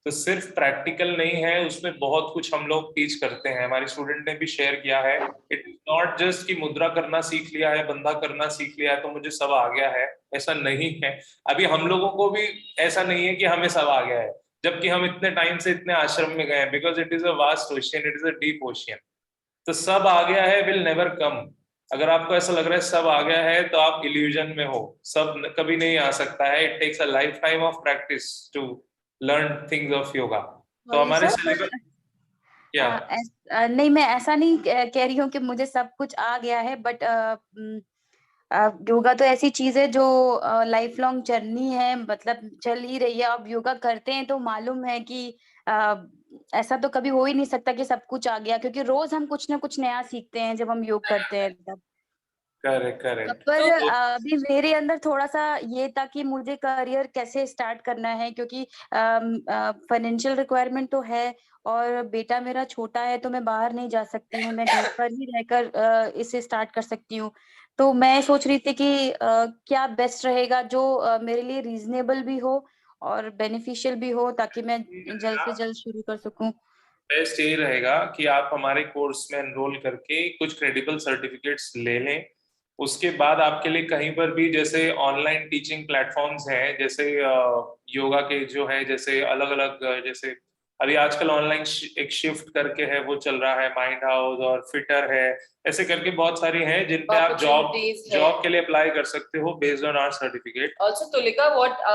तो सिर्फ प्रैक्टिकल नहीं है, उसमें बहुत कुछ हम लोग टीच करते हैं. हमारे स्टूडेंट ने भी शेयर किया है, इट इज नॉट जस्ट कि मुद्रा करना सीख लिया है, बंधा करना सीख लिया है तो मुझे सब आ गया है. ऐसा नहीं है. अभी हम लोगों को भी ऐसा नहीं है कि हमें सब आ गया है, जबकि हम इतने टाइम से इतने आश्रम में गए हैं, because it is a vast ocean, it is a deep ocean. तो सब आ गया है विल नेवर कम. अगर आपको ऐसा लग रहा है सब आ गया है तो आप इल्यूजन में हो. सब कभी नहीं आ सकता है. It takes a lifetime of practice to learn things of yoga. तो हमारे सिलेबस क्या नहीं, मैं ऐसा नहीं कह रही हूँ कि मुझे सब कुछ आ गया है, बट योगा तो ऐसी चीज है जो लाइफ लॉन्ग जर्नी है, मतलब चल ही रही है. अब योगा करते हैं तो मालूम है कि ऐसा तो कभी हो ही नहीं सकता कि सब कुछ आ गया, क्योंकि रोज हम कुछ ना कुछ नया सीखते हैं जब हम योग करते हैं तब. Correct correct. पर तो अभी मेरे अंदर थोड़ा सा ये था कि मुझे करियर कैसे स्टार्ट करना है, क्योंकि फाइनेंशियल रिक्वायरमेंट तो है और बेटा मेरा छोटा है, तो मैं बाहर नहीं जा सकती हूँ, मैं घर पर ही रहकर इसे स्टार्ट कर सकती हूँ। तो मैं सोच रही थी कि क्या बेस्ट रहेगा जो मेरे लिए रीजनेबल भी हो और बेनिफिशियल भी हो, ताकि मैं जल्द से जल्द शुरू कर सकूं। बेस्ट यही रहेगा कि आप हमारे कोर्स में एनरोल करके कुछ क्रेडिबल सर्टिफिकेट्स ले लें। उसके बाद आपके लिए कहीं पर भी जैसे ऑनलाइन टीचिंग प्लेटफॉर्म्स हैं, जैसे योगा के जो है, जैसे अलग अलग, जैसे अभी आजकल ऑनलाइन एक शिफ्ट करके है वो चल रहा है, माइंड हाउस और फिटर है, ऐसे करके बहुत सारी हैं जिन पे आप Opportunities है। जॉब के लिए अप्लाई कर सकते हो based on our certificate. Also, Tulika, what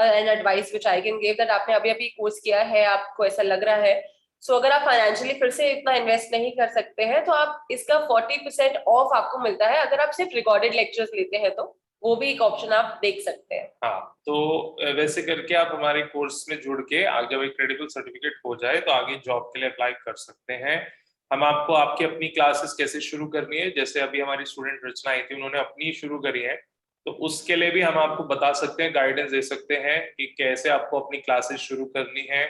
an advice which I can give, that आपने अभी अभी कोर्स किया है, आपको ऐसा लग रहा है, सो अगर आप फाइनेंशियली फिर से इतना इन्वेस्ट नहीं कर सकते हैं तो आप इसका 40% ऑफ आपको मिलता है अगर आप सिर्फ रिकॉर्डेड लेक्चर्स लेते हैं, तो वो भी एक ऑप्शन आप देख सकते हैं। हाँ, तो वैसे करके आप हमारे कोर्स में जुड़ के जब एक क्रेडिबल सर्टिफिकेट हो जाए तो आगे जॉब के लिए अप्लाई कर सकते हैं। हम आपको आपकी अपनी क्लासेस कैसे शुरू करनी है, जैसे अभी हमारी स्टूडेंट रचना आई थी, उन्होंने अपनी शुरू करी है, तो उसके लिए भी हम आपको बता सकते हैं, गाइडेंस दे सकते हैं कि कैसे आपको अपनी क्लासेस शुरू करनी है,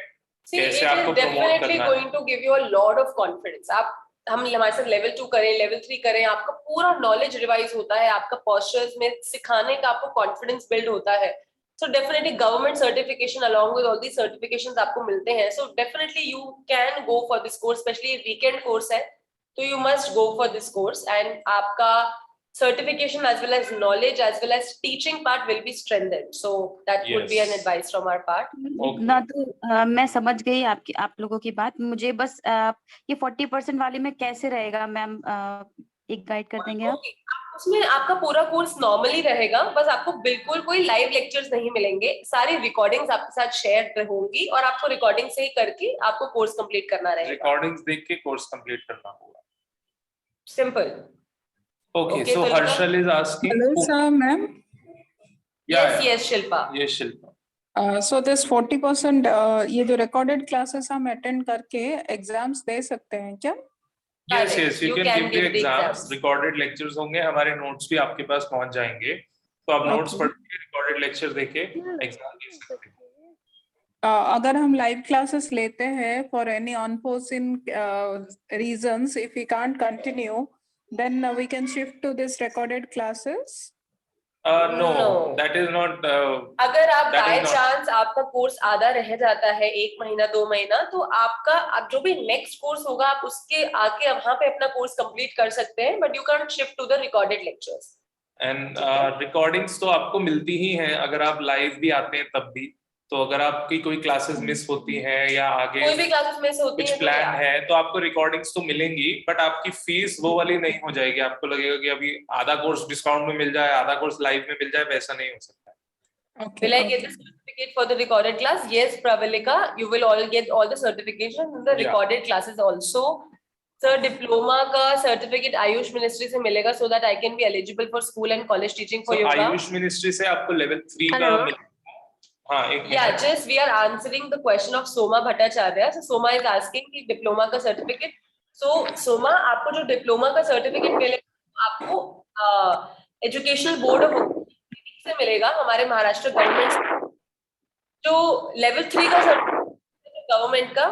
See, कैसे it आपको is प्रमोट definitely करना है। going to give you a lot of confidence. आप हमारे साथ लेवल 2 करें, लेवल 3 करें, आपका पूरा नॉलेज रिवाइज होता है, आपका पोस्चर्स में सिखाने का आपको कॉन्फिडेंस बिल्ड होता है। So definitely government certification along with all these certifications आपको मिलते हैं. So definitely you can go for this course, especially weekend course है, तो you must go for this course and आपका certification as well as knowledge as well as teaching part will be strengthened. So that would be an Yes. advice from our part. Okay. ना तो मैं समझ गई आप लोगों की बात। मुझे बस ये 40% वाले में कैसे रहेगा मैम, एक गाइड कर देंगे आप? उसमें आपका पूरा कोर्स नॉर्मली रहेगा, बस आपको बिल्कुल कोई लाइव लेक्चर्स नहीं मिलेंगे, सारी रिकॉर्डिंग्स आपके साथ शेयर होंगी और आपको रिकॉर्डिंग से ही करके आपको कोर्स कंप्लीट करना रहेगा। रिकॉर्डिंग्स देख के कोर्स कंप्लीट करना होगा। सिंपल। Okay, Okay, so तो Harshal is asking. Hello, sir, ma'am. Yeah, yes Shilpa. Yes, Shilpa. So this 40% ये जो recorded classes हम attend करके exams दे सकते हैं क्या? Yes, Correct. yes, you can give the exams. Recorded lectures होंगे, हमारे notes भी आपके पास पहुंच जाएंगे, तो आप notes Okay. पढ़ के recorded lecture देके exam दे सकते हैं। अगर हम live classes लेते हैं for any unforeseen reasons, if we can't continue, then we can shift to this recorded classes. No, No. that is not. अगर आप that by is not- chance आपका कोर्स आधा रह जाता है, 1 महीना 2 महीना, तो आप जो भी नेक्स्ट कोर्स होगा आप उसके आके वहां पे अपना कोर्स कंप्लीट कर सकते हैं, but you can shift to the recorded lectures. And recordings तो आपको मिलती ही हैं अगर आप लाइव भी आते हैं तब भी, तो अगर आपकी कोई क्लासेस मिस होती हैं या आगे कोई भी क्लासेस मिस होती कुछ है प्लान है तो आपको रिकॉर्डिंग्स तो मिलेंगी, बट आपकी फीस वो वाली नहीं हो जाएगी। आपको लगेगा कि अभी आधा कोर्स डिस्काउंट में मिल जाए, आधा कोर्स लाइव में मिल जाए, वैसा नहीं हो सकता। Okay. Will I get the certificate for the recorded class? Yes, Pravalika, you will all get all the certification in the Yeah. recorded classes also. Sir, diploma का certificate आयुष मिनिस्ट्री से मिलेगा, so that I can be eligible for school and college teaching for So yoga. Ayush ministry से आपको लेवल 3 का Hello. मिलेगा। हाँ, एक Yeah, minute. just we are answering the question of Soma Bhattacharya. So Soma is asking कि diploma का certificate. So Soma, आपको जो diploma का certificate मिलेगा, आपको educational board of से मिलेगा, हमारे महाराष्ट्र गवर्नमेंट से। जो लेवल 3 का सर्टिफिकेट गवर्नमेंट का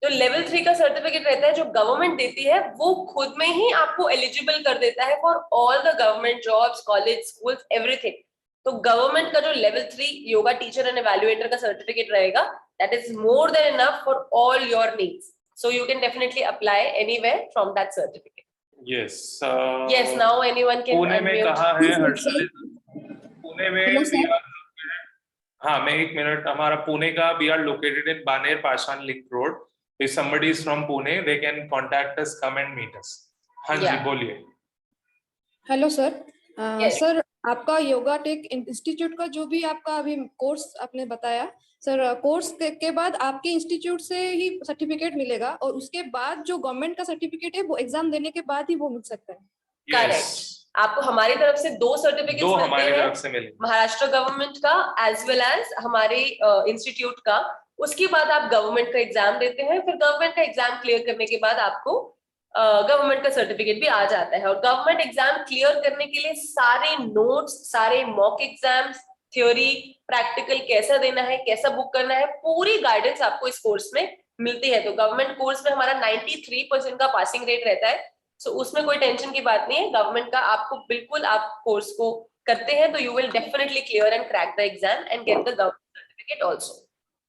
जो लेवल 3 का सर्टिफिकेट रहता है जो गवर्नमेंट देती है, वो खुद में ही आपको एलिजिबल कर देता है for all the government jobs, college, schools, everything. तो गवर्नमेंट का जो लेवल 3 योगा टीचर एंड एवेल्युएटर का सर्टिफिकेट रहेगा, that is more than enough for all your needs, so you can definitely apply anywhere from that certificate. Yes. Yes, now anyone can Pune में unmute. कहाँ है हर्षल? पुणे में Hello, sir. we are located- हाँ, मैं एक मिनट, हमारा पुणे का we are located in Baner Pashan Link Road. If somebody is from Pune, they can contact us, come and meet us. हाँ जी, Yeah. बोलिए। Hello sir. Yes. सर, आपका योगा टेक इंस्टीट्यूट का जो भी आपका अभी कोर्स आपने बताया सर, कोर्स के बाद आपके इंस्टीट्यूट से ही सर्टिफिकेट मिलेगा और उसके बाद जो गवर्नमेंट का सर्टिफिकेट है वो एग्जाम देने के बाद ही वो मिल सकता है। Correct. आपको हमारी तरफ से 2 सर्टिफिकेट्स दो मिलते हमारी हैं, तरफ से मिलेंगे। महाराष्ट्र गवर्नमेंट का एज वेल एज हमारे इंस्टीट्यूट का। उसके बाद आप गवर्नमेंट का एग्जाम देते हैं, फिर गवर्नमेंट का एग्जाम क्लियर करने के बाद आपको गवर्नमेंट का सर्टिफिकेट भी आ जाता है। और गवर्नमेंट एग्जाम क्लियर करने के लिए सारे नोट्स, सारे मॉक एग्जाम्स, थ्योरी, प्रैक्टिकल कैसा देना है, कैसा बुक करना है, पूरी गाइडेंस आपको इस कोर्स में मिलती है। तो गवर्नमेंट कोर्स में हमारा 93% का पासिंग रेट रहता है, सो उसमें कोई टेंशन की बात नहीं है। गवर्नमेंट का आपको बिल्कुल, आप कोर्स को करते हैं तो you will definitely clear and crack the exam and get the government certificate also.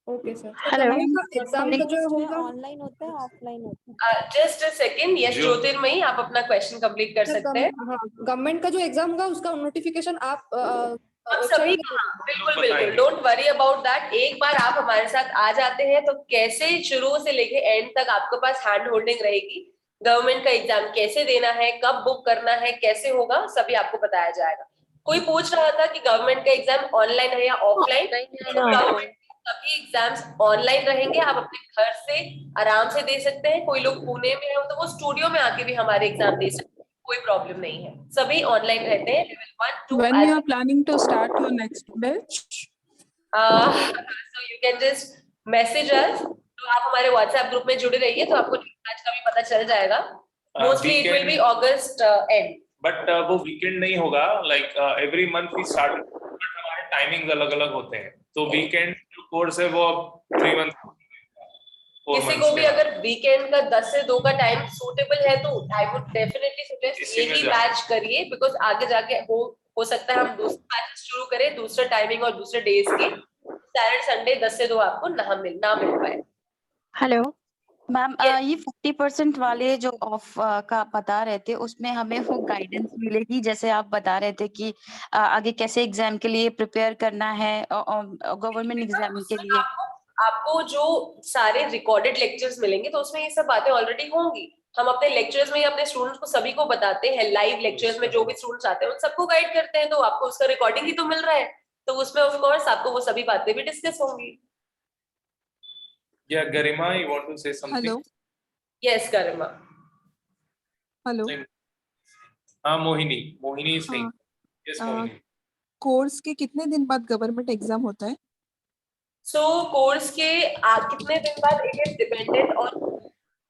Okay sir. Hello, exam का जो होगा ऑनलाइन होता है ऑफलाइन होता है? जस्ट अ सेकंड, यस ज्योतिर्मयी, आप अपना क्वेश्चन कंप्लीट कर सकते हैं। गवर्नमेंट का जो एग्जाम होगा उसका नोटिफिकेशन आप हम सभी, हाँ, बिल्कुल बिल्कुल, डोंट वरी अबाउट दैट। एक बार आप हमारे साथ आ जाते हैं तो कैसे शुरू से लेके एंड तक आपके पास हैंड होल्डिंग रहेगी। गवर्नमेंट का एग्जाम कैसे देना है, कब बुक करना है, कैसे होगा, सभी आपको बताया जाएगा। कोई पूछ रहा था कि गवर्नमेंट का एग्जाम ऑनलाइन है या ऑफलाइन? गवर्नमेंट सभी एग्जाम्स ऑनलाइन रहेंगे, आप अपने घर से आराम से दे सकते हैं। कोई लोग पुणे में है तो वो स्टूडियो में आके भी हमारे एग्जाम दे सकते हैं, कोई प्रॉब्लम नहीं है। सभी ऑनलाइन रहते हैं, level 1 2 When you are planning to start your next batch? so you can just message us। तो आप हमारे WhatsApp ग्रुप में जुड़े रहिए तो आपको आज का भी पता चल जाएगा। मोस्टली इट विल बी अगस्त एंड। बट वो वीकेंड नहीं होगा, like every month we start, but हमारे टाइमिंग्स अलग अलग होते हैं। तो वीकेंड जो कोर्स है वो 3 मंथ, किसी को भी अगर वीकेंड का 10 से 2 का टाइम सूटेबल है तो आई वुड डेफिनेटली सजेस्ट यही बैच करिए, बिकॉज आगे जाके हो सकता है हम दूसरे बैच शुरू करें दूसरे टाइमिंग और दूसरे डेज के, सैटरडे संडे 10 से 2 आपको ना मिल पाए। हेलो मैम, ये 50% वाले जो ऑफ का बता रहे थे उसमें हमें वो गाइडेंस मिलेगी, जैसे आप बता रहे थे कि आगे कैसे एग्जाम के लिए प्रिपेयर करना है गवर्नमेंट एग्जाम के लिए। आपको जो सारे रिकॉर्डेड लेक्चर्स मिलेंगे तो उसमें ये सब बातें ऑलरेडी होंगी। हम अपने लेक्चर्स में अपने स्टूडेंट्स को सभी को बताते हैं, लाइव लेक्चर्स में जो भी स्टूडेंट्स आते हैं उन सबको गाइड करते हैं, तो आपको उसका रिकॉर्डिंग ही तो मिल रहा है, तो उसमें ऑफ कोर्स आपको वो सभी बातें भी डिस्कस होंगी। Yeah, Garima, you want to say something? Hello Yes, Garima. Hello हाँ मोहिनी सिंह। हाँ, Yes, मोहिनी। कोर्स के कितने दिन बाद गवर्नमेंट एग्जाम होता है? सो कोर्स के कितने दिन बाद इट इज डिपेंडेंट ऑन,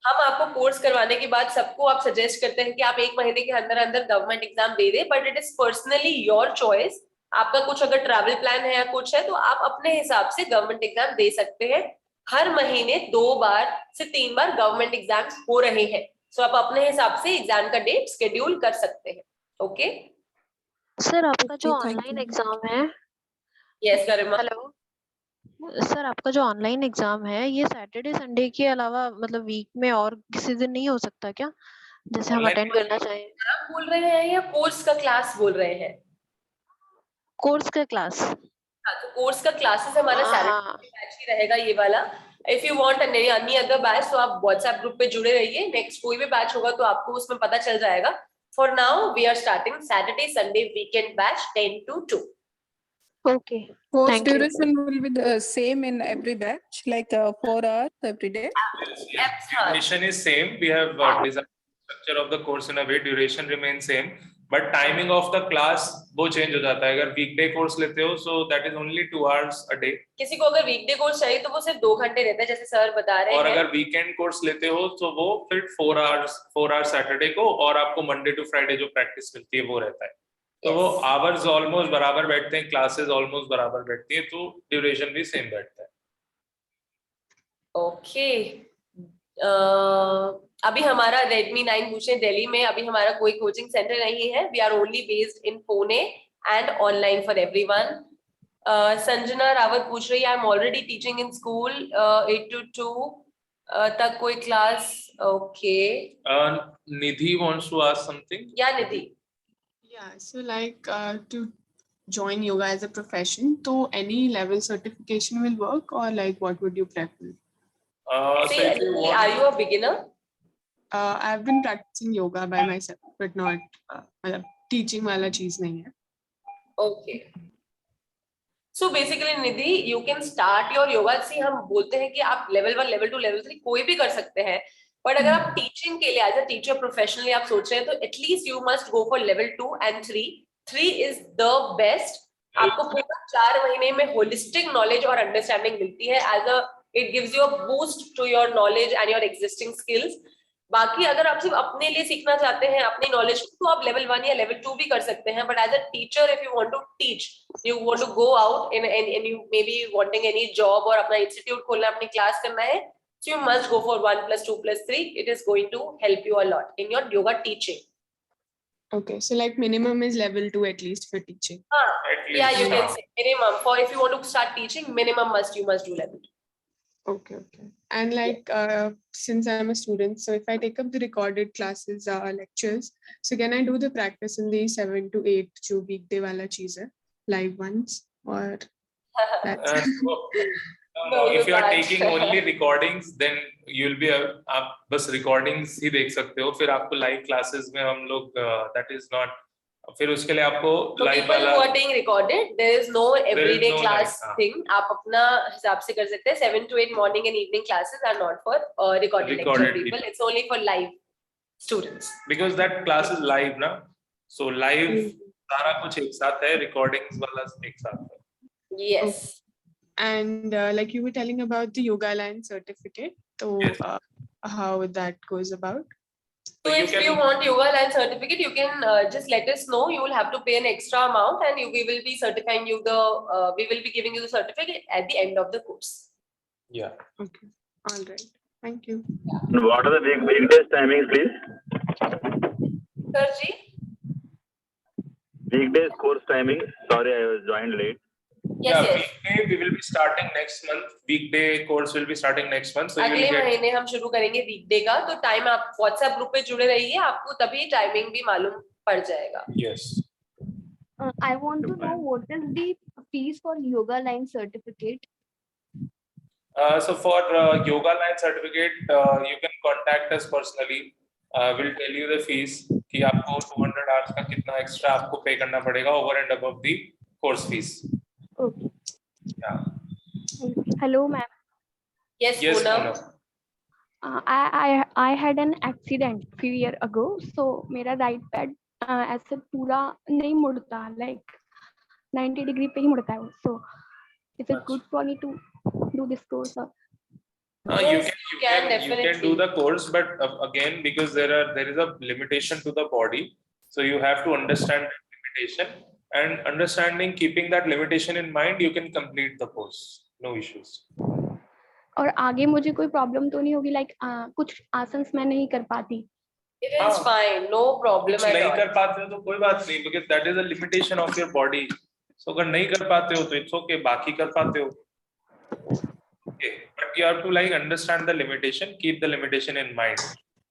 हम आपको कोर्स करवाने के बाद सबको आप सजेस्ट करते हैं कि आप 1 महीने के अंदर अंदर गवर्नमेंट एग्जाम दे दें, but it is personally your choice. आपका कुछ अगर ट्रैवल प्लान है या कुछ है तो आप अपने हिसाब से गवर्नमेंट एग्जाम दे सकते हैं। हर महीने 2 बार से 3 बार गवर्नमेंट एग्जाम्स हो रहे हैं, सो आप अपने हिसाब से एग्जाम का डेट शेड्यूल कर सकते हैं। ओके सर, आपका जो Okay, thank online you. Exam है, यस गरिमा। हेलो सर, आपका जो ऑनलाइन एग्जाम है ये सैटरडे संडे के अलावा मतलब वीक में और किसी दिन नहीं हो सकता क्या, जैसे हम Online अटेंड करना चाहें? आप बोल रहे हैं या कोर्स का क्लास बोल रहे हैं? कोर्स का क्लास। हाँ, तो कोर्स का क्लासेस हमारा सैटरडे बैच ही रहेगा ये वाला। If you want any other batch तो आप व्हाट्सएप ग्रुप पे जुड़े रहिए, नेक्स्ट कोई भी बैच होगा तो आपको उसमें पता चल जाएगा। For now we are starting Saturday Sunday weekend batch 10 to 2। Okay, Course thank you. duration will be the same in every batch, like 4 hours every day. Duration is same. We have designed structure of the course in a way, duration remains same, but timing of the class वो change हो जाता है। अगर weekday course लेते हो so that is only 2 hours a day। किसी को अगर वीकडे कोर्स चाहिए तो वो सिर्फ 2 घंटे रहता है, जैसे सर बता रहे हैं। और अगर weekend course लेते हो तो वो फिर 4 hours Saturday को, और आपको Monday to Friday जो practice मिलती है वो रहता है। तो वो आवर्स ऑलमोस्ट बराबर बैठते हैं, क्लासेस ऑलमोस्ट बराबर बैठती है, तो ड्यूरेशन भी सेम बैठता है। ओके अभी हमारा Redmi 9 पूछे दिल्ली में अभी हमारा कोई कोचिंग सेंटर नहीं है। We are only based in Pune and online for everyone. Sanjana Rawat पूछ रही है, I am already teaching in school 8 to 2 तक कोई class. Okay Nidhi wants to ask something. या Nidhi? Yeah, so like to join yoga as a profession, so any level certification will work, or like what would you prefer? See, are you a beginner? I've been practicing yoga by myself, but not teaching वाला चीज नहीं है। Okay. So basically Nidhi, you can start your yoga। See, हम बोलते हैं कि आप level 1, level 2, level 3 कोई भी कर सकते हैं, बट अगर आप टीचिंग के लिए एज अ टीचर प्रोफेशनली आप सोच रहे हैं तो at least you must go for level 2 and 3। 3 is the best. आपको पूरा 4 महीने में होलिस्टिक नॉलेज और अंडरस्टैंडिंग मिलती है। As a it gives you a boost to your knowledge and your existing skills. बाकी अगर आप सिर्फ अपने लिए सीखना चाहते हैं अपनी नॉलेज को, तो आप लेवल 1 या लेवल 2 भी कर सकते हैं, but as a teacher if you want to teach, you want to go out in you may be wanting any job और अपना इंस्टीट्यूट खोलना, अपनी क्लास करना है, so you must go for 1 + 2 + 3. It is going to help you a lot in your yoga teaching. Okay, so like minimum is level 2 at least for teaching. Yeah, you can say minimum. For if you want to start teaching, minimum you must do level 2. Okay. And like since I'm a student, so if I take up the recorded classes, lectures, so can I do the practice in the 7 to 8 जो weekday वाला चीज है, live ones, or that's No, if you are taking only recordings, then you'll be आप बस recordings ही देख सकते हो, फिर आपको live classes में हम लोग that is not, फिर उसके लिए आपको live people वाला who are taking recorded, there is no everyday no class live, thing. आप अपना हिसाब से कर सकते हैं. 7 to 8 morning and evening classes are not for recorded lecture people. It's only for live students. Because that class is live ना, so live सारा कुछ एक साथ है, recordings वाला एक साथ है. Yes. And like you were telling about the Yoga Alliance certificate, so how that goes about? So if you want Yoga Alliance certificate, you can just let us know. You will have to pay an extra amount, and we will be certifying you we will be giving you the certificate at the end of the course. Yeah. Okay. All right. Thank you. What are the weekdays timings, please? Sir ji? Weekdays course timing. Sorry, I was joined late. Yes. Weekday we will be starting next month. Weekday course will be starting next month. So अगले महीने हम शुरू करेंगे वीकडे का, तो टाइम आप व्हाट्सएप ग्रुप पे जुड़े रहिए, आपको तभी टाइमिंग भी मालूम पड़ जाएगा. Yes. I want to know what is the fees for Yoga Alliance certificate? So for Yoga Alliance certificate, you can contact us personally. We'll tell you the fees कि आपको 200 hours का कितना extra आपको pay करना पड़ेगा over and above the course fees. Okay. Yeah. Hello, ma'am. Yes, Poonam. I had an accident few years ago, so मेरा right pad ऐसे पूरा नहीं मुड़ता, like 90 degree पे ही मुड़ता है. So is it good for me to do this course? Yes, you can do the course, but again, because there is a limitation to the body, so you have to understand that limitation, and understanding, keeping that limitation in mind, you can complete the course, no issues. और आगे मुझे कोई प्रॉब्लम तो नहीं होगी, like कुछ आसन्स मैं नहीं कर पाती? It is fine, no problem at all. नहीं कर पाते हो तो कोई बात नहीं, because that is a limitation of your body. So अगर नहीं कर पाते हो तो it's okay, बाकी कर पाते हो. Okay, but you have to like understand the limitation, keep the limitation in mind.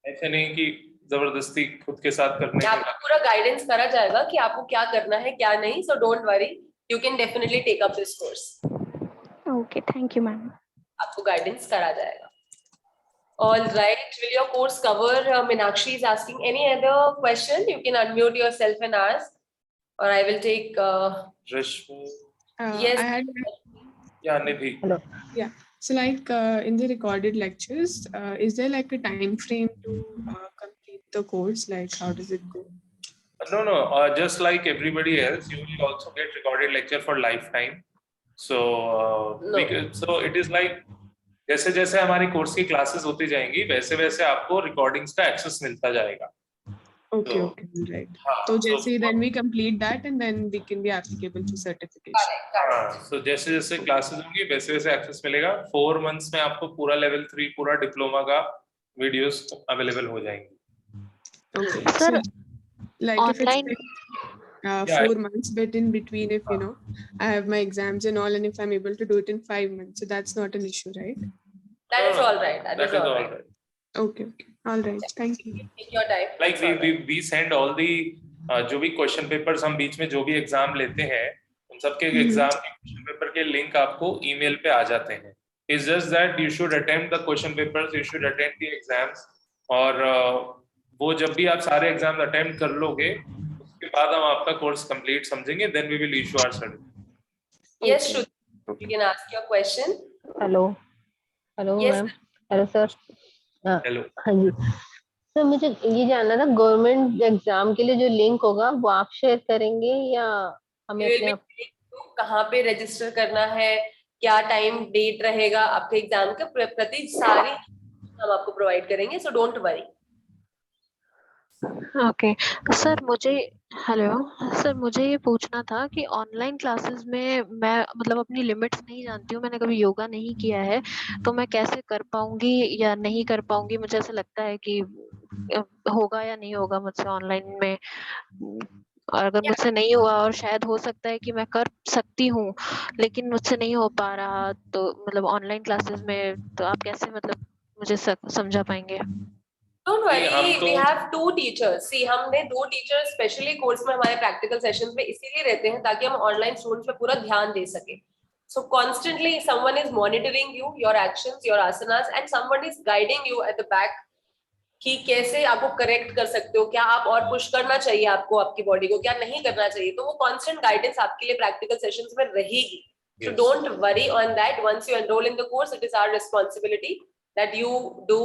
ऐसे नहीं कि जबरदस्ती खुद के साथ करने के आपको पूरा गाइडेंस करा जाएगा कि आपको क्या करना है क्या नहीं. So don't worry, you can definitely take up this course. Okay, thank you, ma'am. आपको गाइडेंस करा जाएगा. All right, will your course cover? Meenakshi is asking any other question. You can unmute yourself and ask, or I will take. Rashmi. Yes. Yeah, Nidhi. Hello. Yeah. So like in the recorded lectures, is there like a time frame to complete the course? Like how does it go? No. Just like everybody else, you will also get recorded lecture for lifetime. So, so it is like जैसे जैसे हमारी कोर्स की क्लासेस होती जाएंगी, वैसे वैसे आपको रिकॉर्डिंग्स का एक्सेस मिलता जाएगा. Okay, right. So जैसे then we complete that and then we can be applicable to certification. So जैसे जैसे क्लासेस होंगी वैसे वैसे एक्सेस मिलेगा. 4 months में आपको पूरा लेवल 3 पूरा डिप्लोमा का वीडियोस अवेलेबल हो जाएंगे. Okay. Sir, like online. If it's 4 months, but in between, if you know, I have my exams and all, and if I'm able to do it in 5 months, so that's not an issue, right? That is all right. That is all right. Okay. All right. Thank you. Take your time. Like we send all the जो भी क्वेश्चन पेपर्स हम बीच में जो भी एग्जाम लेते हैं, उन सबके एग्जाम के क्वेश्चन पेपर के लिंक आपको ईमेल पे आ जाते हैं. It's just that you should attempt the question papers, you should attend the exams, और वो जब भी आप सारे एग्जाम अटेम्प्ट कर लोगे, उसके बाद हम आपका कोर्स कंप्लीट समझेंगे, then we will issue our certificate. Yes, Shruti, you can ask your question. Hello. Yes, ma'am. Hello sir. Hello. हाँ जी. तो मुझे ये जानना था, गवर्नमेंट एग्जाम के लिए जो लिंक होगा वो आप शेयर करेंगे या हमें अपने आप? कहाँ पे रजिस्टर करना है, क्या टाइम डेट रहेगा आपके एग्जाम का, प्रति सारी हम आपको प्रोवाइड करेंगे. सो डोंट वरी. ओके सर, मुझे ये पूछना था कि ऑनलाइन क्लासेस में मैं मतलब अपनी लिमिट्स नहीं जानती हूँ, मैंने कभी योगा नहीं किया है, तो मैं कैसे कर पाऊंगी या नहीं कर पाऊंगी? मुझे ऐसा लगता है कि होगा या नहीं होगा मुझसे ऑनलाइन में, और अगर मुझसे नहीं हुआ और शायद हो सकता है कि मैं कर सकती हूँ लेकिन मुझसे नहीं हो पा रहा, तो मतलब ऑनलाइन क्लासेस में तो आप कैसे मतलब मुझे समझा पाएंगे? Don't नहीं, हम worry, तो we have 2 teachers. See, हमने 2 teachers स्पेशली कोर्स में हमारे प्रैक्टिकल सेशंस में इसीलिए रहते हैं ताकि हम ऑनलाइन स्टूडेंट्स पे पूरा ध्यान दे सके. So constantly someone is monitoring you, your actions, your asanas, and someone is guiding you at the back कि कैसे आपको करेक्ट कर सकते हो, क्या आप और पुश करना चाहिए आपको आपकी बॉडी को, क्या नहीं करना चाहिए. तो वो कांस्टेंट गाइडेंस आपके लिए प्रैक्टिकल सेशंस में रहेगी. So don't worry on that. Once you enroll in the course, it is our responsibility that you do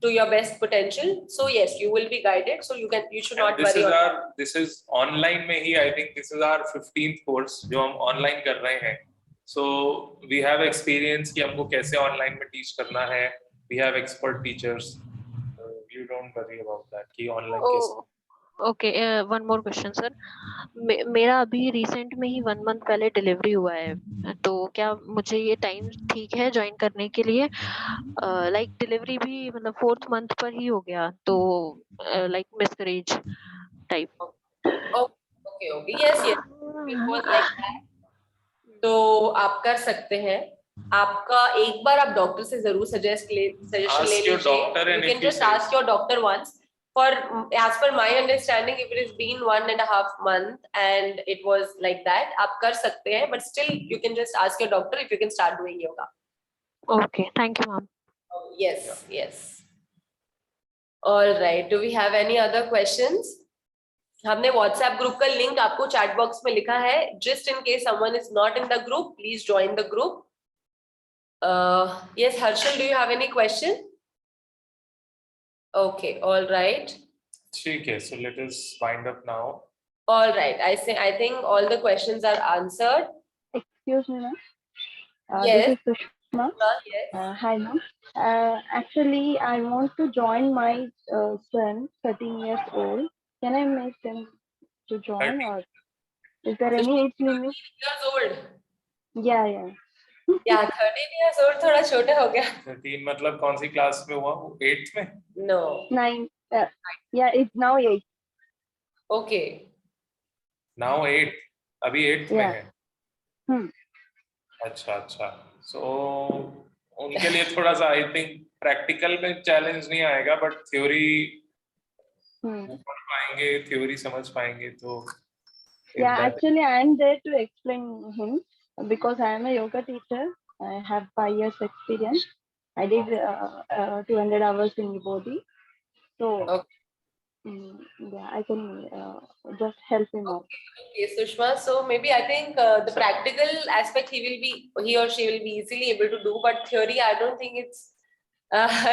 to your best potential. So yes, you will be guided. So you should not worry on that. This is online में ही, I think this is our 15th course जो हम online कर रहे हैं. So we have experience कि हमको कैसे online में teach करना है. We have expert teachers. You don't worry about that कि online कैसे. Okay, one more question sir. मेरा अभी रिसेंट में ही 1 मंथ पहले डिलीवरी हुआ है, तो क्या मुझे ये टाइम ठीक है ज्वाइन करने के लिए? लाइक डिलीवरी भी मतलब 4th मंथ पर ही हो गया, तो like miscarriage type. Okay. Yes. It was like that. तो आप कर सकते हैं. आपका एक बार आप डॉक्टर से जरूर सजेशन ले लीजिए. You can just ask your doctor once. For as per my understanding, if it has been 1.5 month and it was like that, आप कर सकते हैं, but still you can just ask your doctor if you can start doing yoga. Okay, thank you, ma'am. Yes. All right. Do we have any other questions? हमने WhatsApp ग्रुप का लिंक आपको चैट बॉक्स में लिखा है. Just in case someone is not in the group, please join the group. Yes, Harshal, do you have any question? Okay, all right. ठीक है, so let us wind up now. All right, I think all the questions are answered. Excuse me, ma'am. Yes. This is Sushma. Yes. Hi, ma'am. Actually, I want to join my son, 13 years old. Can I make them to join, or is there any age limit? 13 years old. Yeah. Yeah, 13 years old थोड़ा छोटा हो गया. 13 मतलब कौन सी क्लास में हुआ? 8th में? No. 9. Yeah, it's now 8. Okay. Now 8. अभी 8th में है. अच्छा. So उनके लिए थोड़ा सा I think practical में challenge नहीं आएगा, but theory पढ़ पाएंगे, theory समझ पाएंगे तो. Yeah, actually I am there to explain him because I am a yoga teacher. I have 5 years experience. I did 200 hours in the body. So yeah, I can just help him out. Okay, Sushma. So maybe I think the practical aspect he or she will be easily able to do, but theory I don't think it's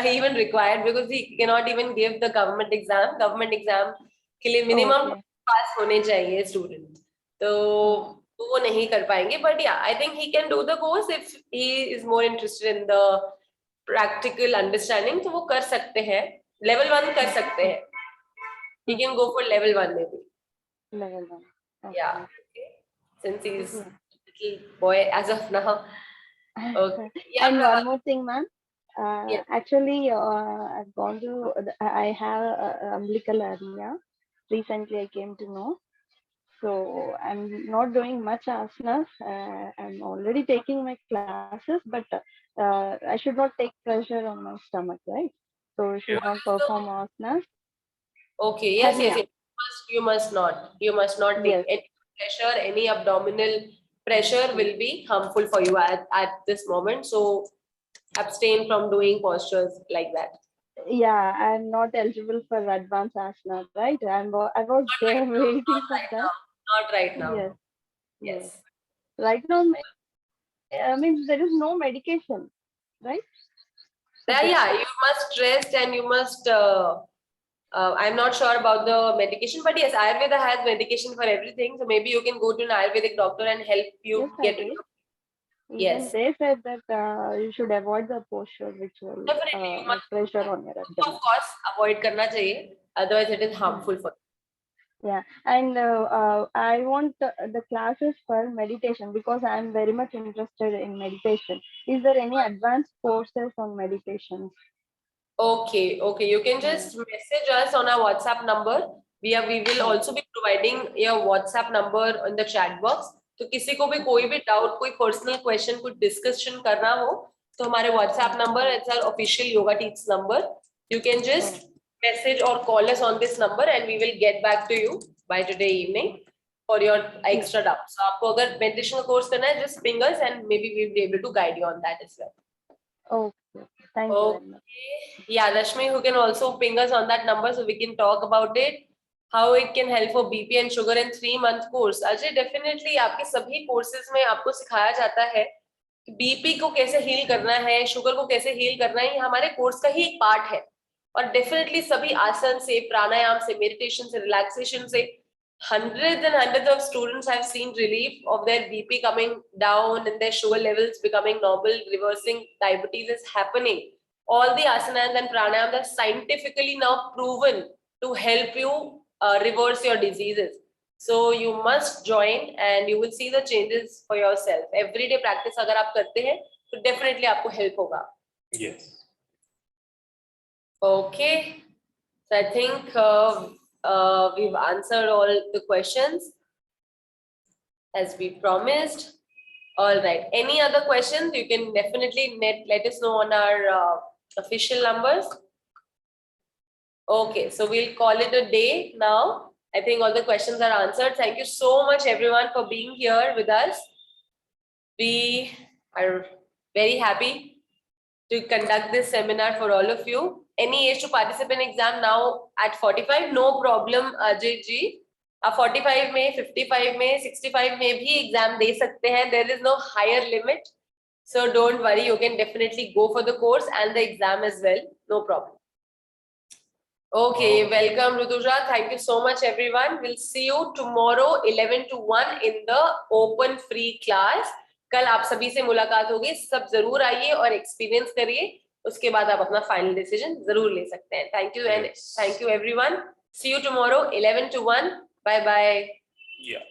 even required because he cannot even give the government exam. Government exam के लिए minimum pass होने चाहिए student. तो वो नहीं कर पाएंगे. But yeah, I think he can do the course if he is more interested in the practical understanding. तो वो कर सकते हैं. Level 1 कर सकते हैं. He can go for level 1 maybe. Level 1. Okay. Yeah. Okay. Since he's a little boy as of now. Okay. Yeah. And one more thing, ma'am. Actually, I've gone to. I have umbilical hernia. Recently, I came to know. So I'm not doing much asanas. I'm already taking my classes, but I should not take pressure on my stomach, right? So I should not perform asanas. Okay. Yes. You must not take any pressure. Any abdominal pressure will be harmful for you at this moment. So abstain from doing postures like that. Yeah, I'm not eligible for advanced asana, right? I was there waiting for that. Not right now. Yes. Right now, I mean, there is no medication, right? Yeah, you must rest and you must. I'm not sure about the medication, but yes, Ayurveda has medication for everything. So maybe you can go to an Ayurvedic doctor and help you get it. Yes. They said that you should avoid the posture which will Definitely, you must pressure on your abdomen. Of course, avoid करना चाहिए. otherwise it is harmful for you. Yeah, and I want the classes for meditation because I'm very much interested in meditation. Is there any advanced courses on meditation? Okay, you can just message us on our WhatsApp number. We will also be providing your WhatsApp number in the chat box. तो किसी को भी कोई भी डाउट, कोई पर्सनल क्वेश्चन, कोई डिस्कशन करना हो तो हमारे WhatsApp number, it's our official Yoga Teach number. You can just message or call us on this number and we will get back to you by today evening for your extra doubts. So आपको अगर meditation का course करना है, just ping us and maybe we'll be able to guide you on that as well. Okay, thank you very much. Yeah, Rashmi, who can also ping us on that number so we can talk about it. How it can help for BP and sugar in 3-month course. Ajay, definitely आपके सभी courses में आपको सिखाया जाता है कि BP को कैसे heal करना है, sugar को कैसे heal करना है, ये हमारे course का ही एक part है. और definitely सभी आसन से, प्राणायाम से, meditation से, relaxation से, hundreds and hundreds of students have seen relief of their BP coming down and their sugar levels becoming normal, reversing diabetes is happening. All the asanas and pranayams are scientifically now proven to help you reverse your diseases. So you must join and you will see the changes for yourself. Everyday practice अगर आप करते हैं तो definitely आपको help होगा. Yes. Okay. So I think we've answered all the questions as we promised. All right. Any other questions? You can definitely let us know on our official numbers. Okay, so we'll call it a day now. I think all the questions are answered. Thank you so much everyone for being here with us. We are very happy to conduct this seminar for all of you. Any age to participate in exam now at 45? No problem, Ajay ji. 45 में, 55 में, 65 में भी exam दे सकते हैं. There is no higher limit. So don't worry, you can definitely go for the course and the exam as well. No problem. Okay, welcome Rutuja. Thank you so much everyone. We'll see you tomorrow 11 to 1 in the open free class. कल आप सभी से मुलाकात होगी. सब जरूर आइए और experience करिए. उसके बाद आप अपना final decision जरूर ले सकते हैं. Thank you and thank you everyone. See you tomorrow 11 to 1. Bye bye. Yeah.